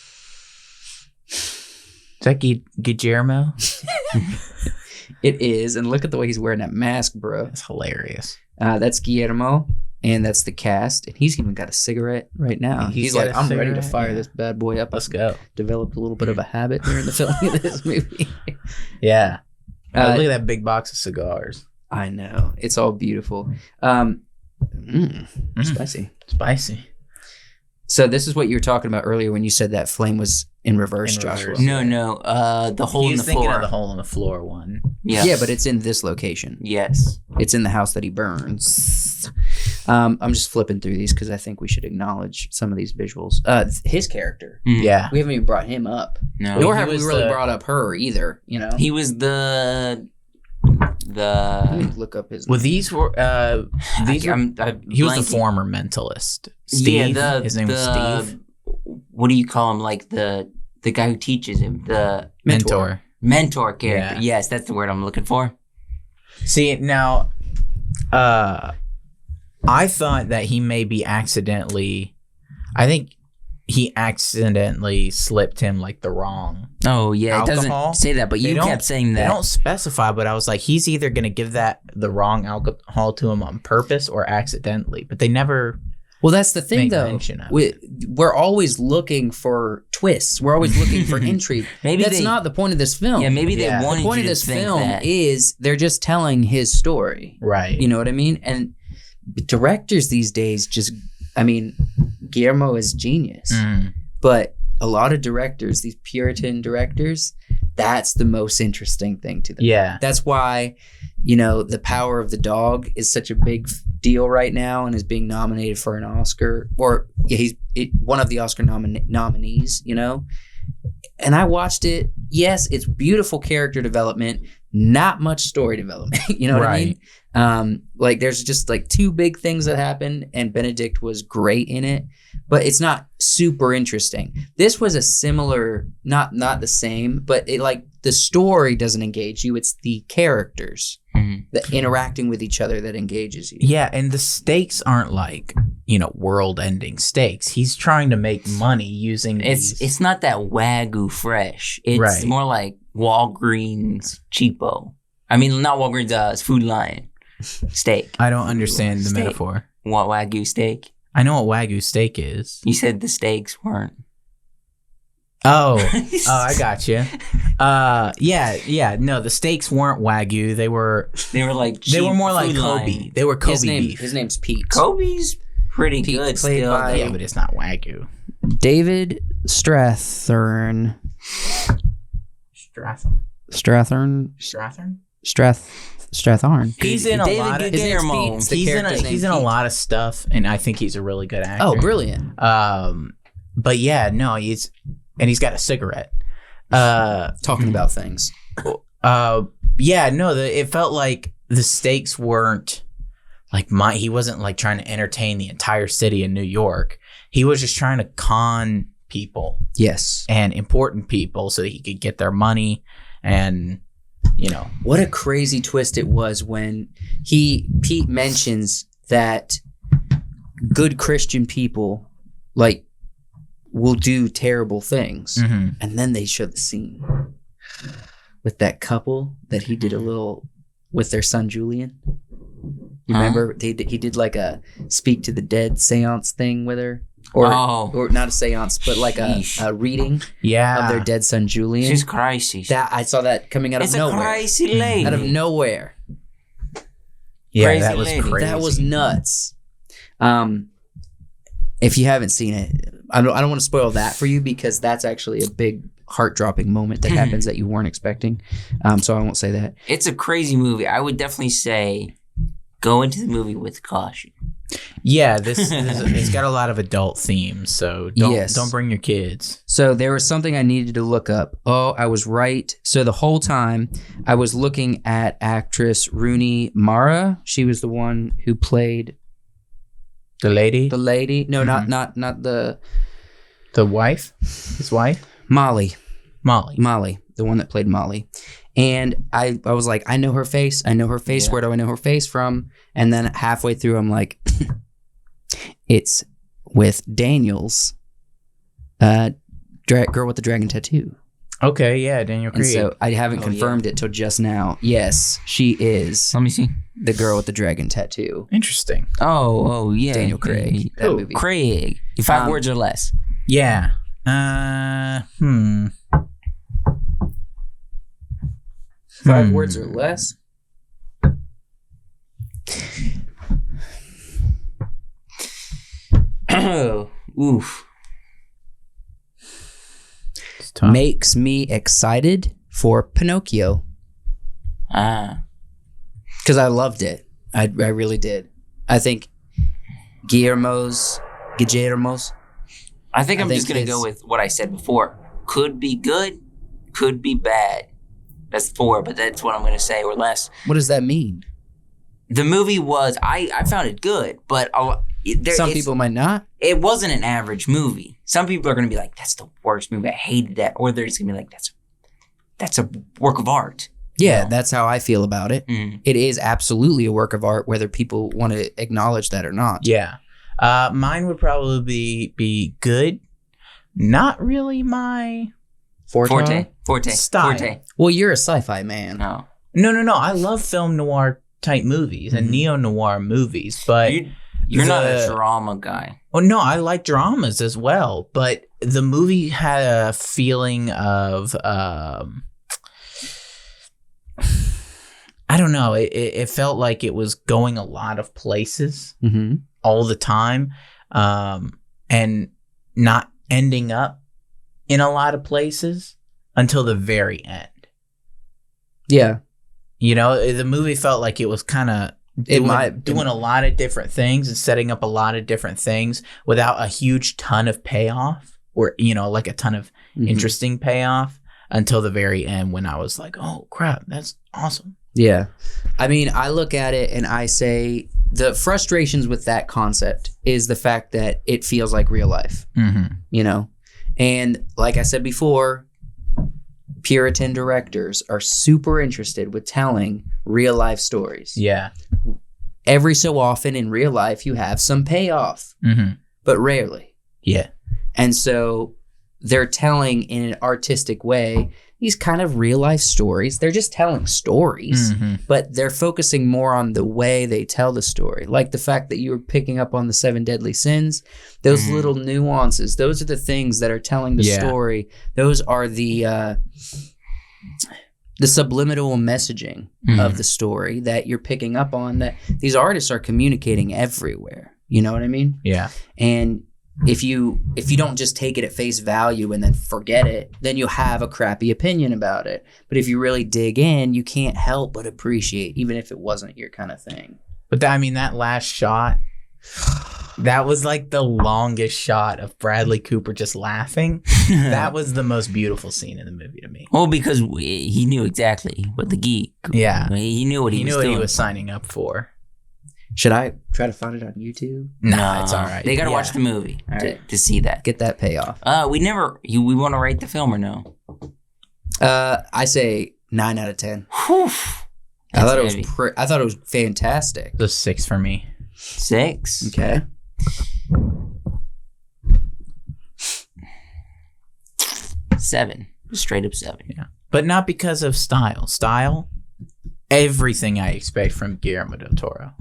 Is that Guillermo? It is, and look at the way he's wearing that mask, bro. That's hilarious. That's Guillermo. And that's the cast. And he's even got a cigarette right now. He's like, I'm ready to fire this bad boy up. Let's go. Developed a little bit of a habit during the filming of this movie. Yeah. Look at that big box of cigars. I know. It's all beautiful. Spicy. Spicy. So this is what you were talking about earlier when you said that flame was in reverse, Joshua. No. The hole in the floor. He was thinking of the hole in the floor one. Yes. Yeah, but it's in this location. Yes. It's in the house that he burns. I'm just flipping through these because I think we should acknowledge some of these visuals. His character. Yeah. We haven't even brought him up. No. Nor have we really brought up her either, you know? He was the Let me look up his name. Well, these were he was the former mentalist. Steve. Yeah, his name was Steve. What do you call him? Like the guy who teaches him, the mentor character. Yeah. Yes, that's the word I'm looking for. See, now I thought that he may be accidentally, I think he accidentally slipped him like the wrong Oh yeah, alcohol. It doesn't say that, but you kept saying that. They don't specify, but I was like, he's either going to give the wrong alcohol to him on purpose or accidentally, but they never. Well, that's the thing, though. We're always looking for twists. We're always looking for intrigue. Maybe that's not the point of this film. Yeah, maybe they wanted the point you of to this think film that. is they're just telling his story. Right. You know what I mean? And directors these days Guillermo is genius. But a lot of directors, these Puritan directors, that's the most interesting thing to them. Yeah. That's why, The Power of the Dog is such a big deal right now and is being nominated for an Oscar. He's one of the Oscar nominees, And I watched it. Yes, it's beautiful character development, not much story development. You know what I mean? There's just two big things that happen, and Benedict was great in it, but it's not super interesting. This was a similar, not the same, but the story doesn't engage you. It's the characters that interacting with each other that engages you. Yeah, and the stakes aren't world-ending stakes. He's trying to make money using It's not that Wagyu fresh. It's more like Walgreens cheapo. I mean, not Walgreens, it's Food Lion steak. I don't understand the metaphor. What Wagyu steak? I know what Wagyu steak is. You said the steaks weren't. Oh, I got you. Yeah. No, the steaks weren't Wagyu. They were like cheap. They were more like Food Kobe. Lion. They were Kobe beef. His name's Pete. Kobe's pretty good still. Yeah, but it's not Wagyu. David Strathern. Strathern. He's in a lot of he's in a lot of stuff, and I think he's a really good actor. Oh, brilliant. But yeah, no, he's got a cigarette. Talking about things. It felt like the stakes weren't he wasn't trying to entertain the entire city of New York. He was just trying to con people. Yes. And important people so that he could get their money. And what a crazy twist it was when Pete mentions that good Christian people will do terrible things. And then they show the scene with that couple that he did a little with their son Julian. You remember he did a speak to the dead seance thing with her, or not a seance, but a reading of their dead son Julian. She's crazy. That I saw that coming out of nowhere. It's a crazy lady. Out of nowhere. Yeah, crazy that was lady. crazy. That was nuts. If you haven't seen it, I don't want to spoil that for you because that's actually a big heart-dropping moment that happens that you weren't expecting. So I won't say that. It's a crazy movie. I would definitely say go into the movie with caution. Yeah, it's got a lot of adult themes, so don't bring your kids. So there was something I needed to look up. Oh, I was right. So the whole time I was looking at actress Rooney Mara. She was the one who played the lady. No, not the wife. His wife. Molly, the one that played Molly. And I was like, I know her face. Yeah. Where do I know her face from? And then halfway through, I'm like, it's with Daniel's girl with the dragon tattoo. Okay, yeah, Daniel Craig. And so I haven't confirmed it till just now. Yes, she is. Let me see. the girl with the dragon tattoo. Interesting. Oh, yeah. Daniel Craig. That movie. Craig. 5 words or less. Yeah. 5 words or less. Oof. It's tough. Makes me excited for Pinocchio. Because I loved it. I really did. I think Guillermo's. I think I'm just going to go with what I said before. Could be good, could be bad. That's 4, but that's what I'm going to say, or less. What does that mean? The movie was, I found it good, but some people might not. It wasn't an average movie. Some people are going to be like, that's the worst movie. I hated that. Or they're just going to be like, that's a work of art. Yeah, that's how I feel about it. Mm. It is absolutely a work of art, whether people want to acknowledge that or not. Yeah. Mine would probably be good. Not really my Forte. style. Well, you're a sci-fi man. No. No. I love film noir type movies and neo-noir movies, but You're not a drama guy. Oh no, I like dramas as well, but the movie had a feeling of I don't know. It felt like it was going a lot of places all the time, and not ending up in a lot of places until the very end. Yeah. You know, the movie felt like it was kind of doing a lot of different things and setting up a lot of different things without a huge ton of payoff, or, you know, like a ton of interesting payoff until the very end, when I was like, oh crap, that's awesome. Yeah. I mean, I look at it and I say the frustrations with that concept is the fact that it feels like real life, you know? And like I said before, Puritan directors are super interested with telling real life stories. Yeah. Every so often in real life, you have some payoff, but rarely. Yeah. And so they're telling in an artistic way these kind of real life stories. They're just telling stories, but they're focusing more on the way they tell the story. Like the fact that you were picking up on the 7 deadly sins, those little nuances, those are the things that are telling the story. Those are the subliminal messaging of the story that you're picking up on, that these artists are communicating everywhere. You know what I mean? Yeah. And if you don't just take it at face value and then forget it, then you'll have a crappy opinion about it. But if you really dig in, you can't help but appreciate, even if it wasn't your kind of thing. But I mean, that last shot, that was like the longest shot of Bradley Cooper just laughing. That was the most beautiful scene in the movie to me. Well, because he knew exactly what the geek. Yeah. He knew what he was doing. He was signing up for. Should I try to find it on YouTube? No, it's all right. They got to watch the movie to see that. Get that payoff. We want to rate the film or no? I say 9 out of 10. Whew. I thought it was fantastic. The 6 for me. 6. Okay. 7. Straight up 7. Yeah. But not because of style. Style, everything I expect from Guillermo del Toro.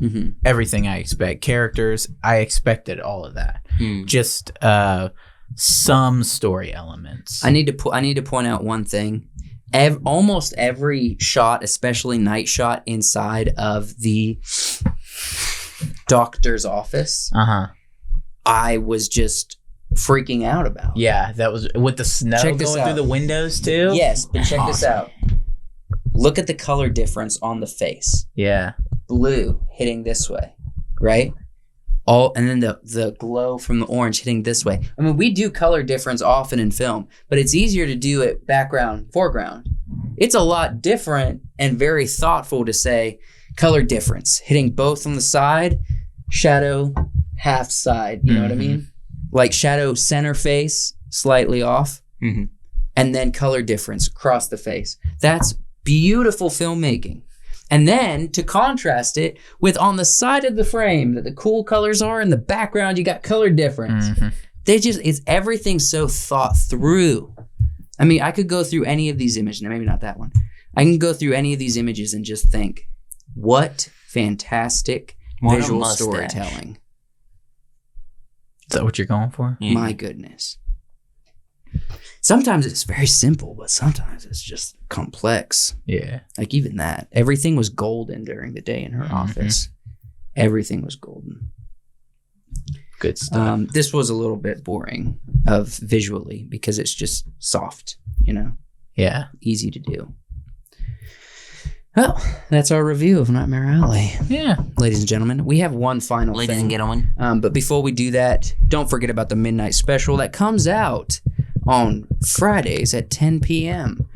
Everything I expect. Characters, I expected all of that. Just some story elements. I need to point out one thing. Almost every shot, especially night shot inside of the doctor's office, I was just freaking out about. Yeah, that was with the snow going through the windows too. Yes, but check this out. Look at the color difference on the face. Yeah. Blue hitting this way, right? And then the glow from the orange hitting this way. I mean, we do color difference often in film, but it's easier to do it background, foreground. It's a lot different and very thoughtful to say color difference, hitting both on the side, shadow half side, you know what I mean? Like shadow center face, slightly off, and then color difference across the face. That's beautiful filmmaking. And then to contrast it with on the side of the frame that the cool colors are, in the background you got color difference. It's everything so thought through. I mean, I could go through any of these images, maybe not that one. I can go through any of these images and just think, what fantastic What a visual mustache. storytelling. Is that what you're going for? Yeah. My goodness. Sometimes it's very simple, but sometimes it's just complex. Yeah. Like even that. Everything was golden during the day in her office. Everything was golden. Good stuff. This was a little bit boring visually because it's just soft, Yeah. easy to do. Well, that's our review of Nightmare Alley. Yeah. Ladies and gentlemen, we have one final Ladies thing. and gentlemen. But before we do that, don't forget about the Midnight Special that comes out on Fridays at 10 p.m.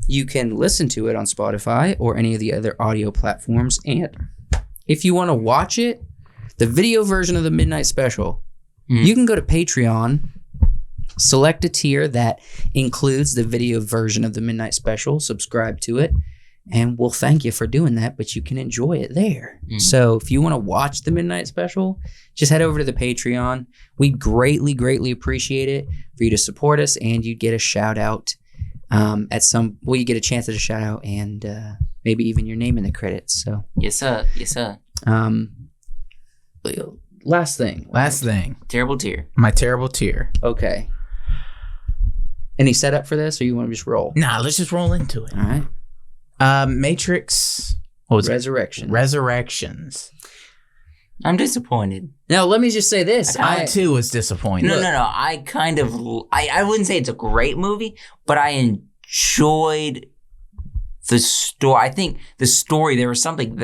You can listen to it on Spotify or any of the other audio platforms. And if you want to watch it, the video version of the Midnight Special, you can go to Patreon, select a tier that includes the video version of the Midnight Special, subscribe to it, and we'll thank you for doing that, but you can enjoy it there. So if you want to watch the Midnight Special, just head over to the Patreon. We greatly, greatly appreciate it for you to support us, and you get a shout out you get a chance at a shout out and maybe even your name in the credits. So Yes, sir. Yes, sir. last thing. Terrible tier. My terrible tier. Okay. Any setup for this, or you want to just roll? Nah, let's just roll into it. All right. Matrix. What was Resurrection. Resurrections. I'm disappointed. Now, let me just say this. I too was disappointed. No. I wouldn't say it's a great movie, but I enjoyed the story. I think the story, there was something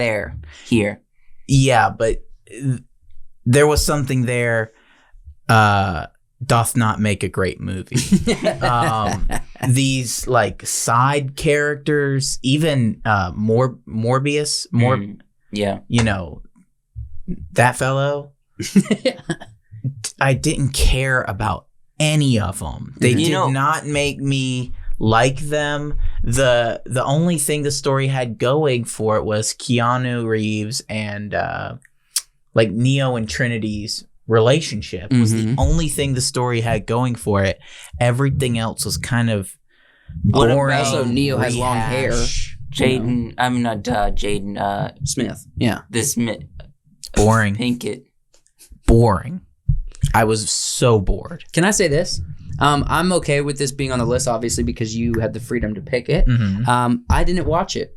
here. Yeah, but there was something there. Doth not make a great movie. These like side characters, even Morbius, Yeah. That fellow. I didn't care about any of them. They did not make me like them. The only thing the story had going for it was Keanu Reeves and like Neo and Trinity's relationship was the only thing the story had going for it. Everything else was kind of boring. Also, Neo has long hair. Jaden, I'm not Jaden. Smith. Yeah. Boring. Pinkett. Boring. I was so bored. Can I say this? I'm okay with this being on the list, obviously, because you had the freedom to pick it. I didn't watch it.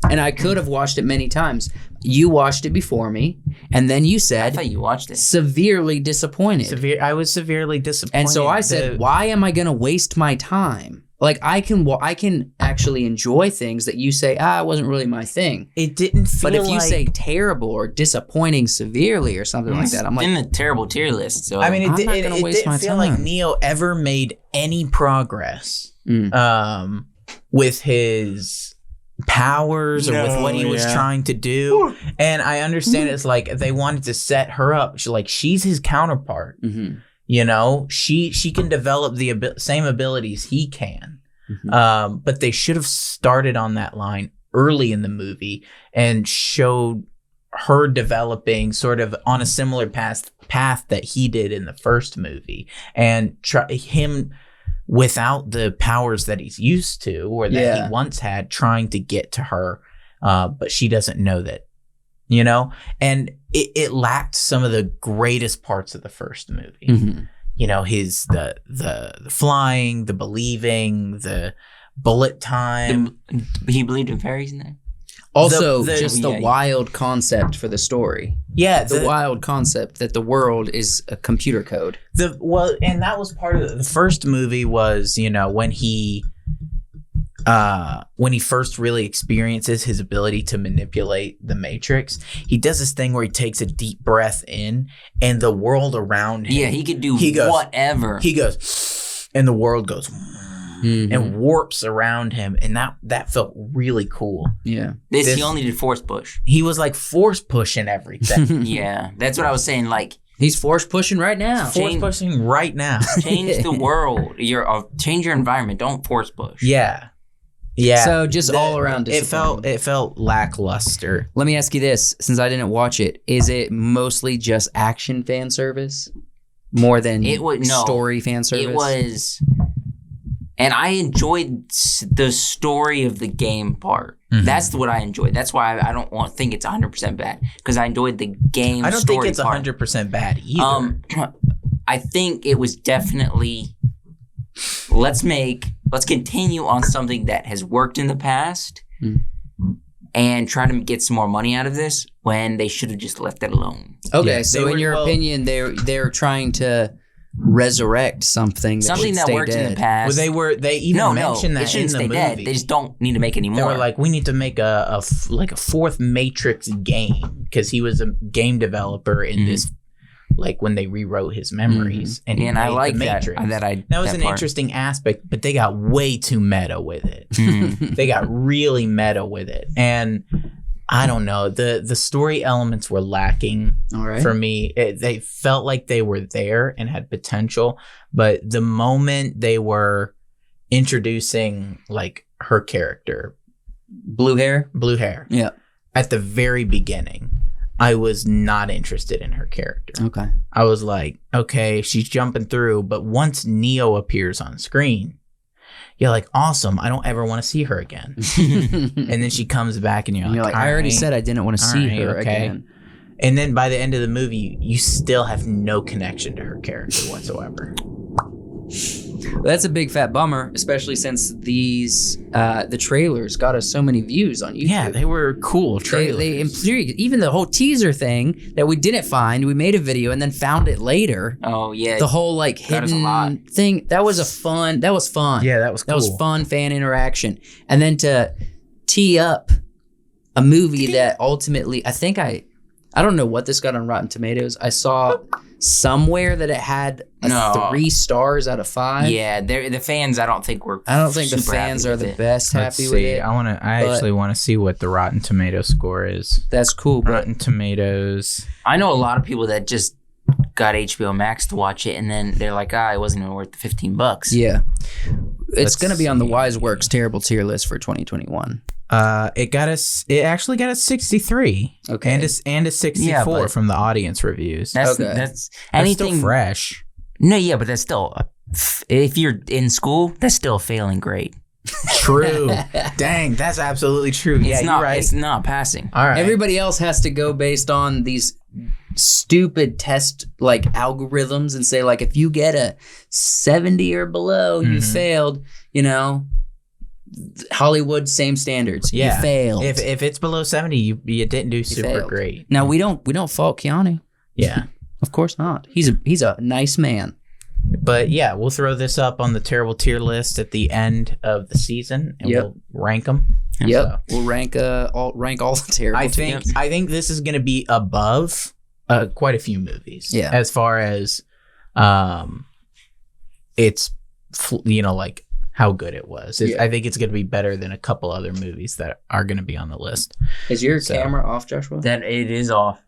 And I could have watched it many times. You watched it before me, and then you said, I thought you watched it. Severely disappointed. I was severely disappointed. And so I said, why am I going to waste my time? Like, I can actually enjoy things that you say, it wasn't really my thing. It didn't feel But if you say terrible or disappointing severely or something like that, I'm like, in the terrible tier list. So I mean, I'm not gonna waste my didn't feel time. like Neo ever made any progress with his powers or with what he was trying to do. And I understand it's like they wanted to set her up. She's his counterpart. She can develop the same abilities he can. But they should have started on that line early in the movie and showed her developing sort of on a similar path that he did in the first movie, and him without the powers that he's used to or that he once had, trying to get to her, but she doesn't know that, and it lacked some of the greatest parts of the first movie. His the flying, the believing, the bullet time. He believed in fairies in there. Also, the wild concept for the story. Yeah, the wild concept that the world is a computer code. And that was part of the first movie was, when he first really experiences his ability to manipulate the Matrix, he does this thing where he takes a deep breath in, and the world around him. Yeah, he could do whatever. He goes, and the world goes. And warps around him, and that felt really cool. Yeah, he only did force push. He was like force pushing everything. Yeah, that's what I was saying. Like, he's force pushing right now. Force pushing right now. Change the world. Change your environment. Don't force push. Yeah. So just all around, it felt lackluster. Let me ask you this: since I didn't watch it, is it mostly just action fan service more than story fan service? It was. And I enjoyed the story of the game part. Mm-hmm. That's what I enjoyed. That's why I don't think it's 100% bad, because I enjoyed the game. I don't think it's 100% bad either. I think it was definitely let's continue on something that has worked in the past and try to get some more money out of this when they should have just left it alone. Okay, so in your opinion, they're trying to resurrect something that worked dead. in the past. Well, they even mentioned that it shouldn't in the stay movie. dead. They just don't need to make any more. They were like, we need to make a fourth Matrix game, because he was a game developer in this, like when they rewrote his memories. And I like that. That was an interesting aspect, but they got way too meta with it. They got really meta with it, and I don't know, the story elements were lacking for me. They felt like they were there and had potential, but the moment they were introducing like her character, blue hair, yeah, at the very beginning, I was not interested in her character. Okay, I was like, okay, she's jumping through, but once Neo appears on screen, you're like, awesome, I don't ever want to see her again. And then she comes back and you're like, I already said I didn't want to see her again. And then by the end of the movie, you still have no connection to her character whatsoever. That's a big fat bummer, especially since these the trailers got us so many views on YouTube. Yeah, they were cool trailers. They intrigued. Even the whole teaser thing that we didn't find, we made a video and then found it later. Oh yeah, the whole like hidden thing. That was fun. Yeah, that was cool. That was fun fan interaction. And then to tee up a movie that ultimately, I don't know what this got on Rotten Tomatoes. I saw somewhere that it had 3 stars out of 5. Yeah, the fans, I don't think the fans are the best happy with it. I actually want to see what the Rotten Tomato score is. That's cool, but Rotten Tomatoes. I know a lot of people that just got HBO Max to watch it, and then they're like, it wasn't even worth the $15. Yeah. It's going to be on the Wiseworks terrible tier list for 2021. It actually got a 63. Okay. And a 64 from the audience reviews. That's anything still fresh. No, yeah, but that's still, if you're in school, that's still a failing grade. True. Dang, that's absolutely true. Yeah, you're right. It's not passing. All right. Everybody else has to go based on these stupid test like algorithms and say like, if you get a 70 or below, you failed. Hollywood, same standards. Yeah. You failed. If it's below 70, you didn't do super great. Now we don't fault Keanu. Yeah. Of course not. He's a nice man. But yeah, we'll throw this up on the terrible tier list at the end of the season, and we'll rank them. Yep, So, we'll rank all the terrible. I think this is going to be above quite a few movies. Yeah, as far as it's like how good it was. I think it's going to be better than a couple other movies that are going to be on the list. Is your camera off, Joshua? That it is off.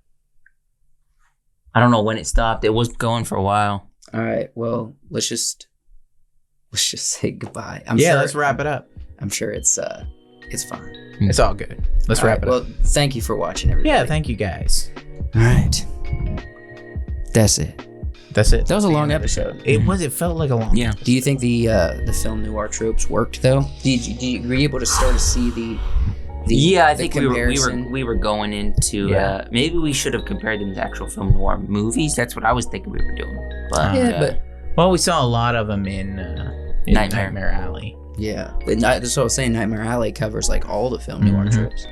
I don't know when it stopped. It was going for a while. All right. Well, let's just say goodbye. Let's wrap it up. I'm sure it's fine. It's all good. Let's wrap it up. Well, thank you for watching, everybody. Yeah, thank you guys. All right. That's it. That was a long episode. It felt like a long episode. Do you think the film noir tropes worked though? Were you able to start to see the I think we were going into maybe we should have compared them to actual film noir movies. That's what I was thinking we were doing. But well, we saw a lot of them in Nightmare Alley. Yeah, but that's what I was saying. Nightmare Alley covers like all the film noir tropes.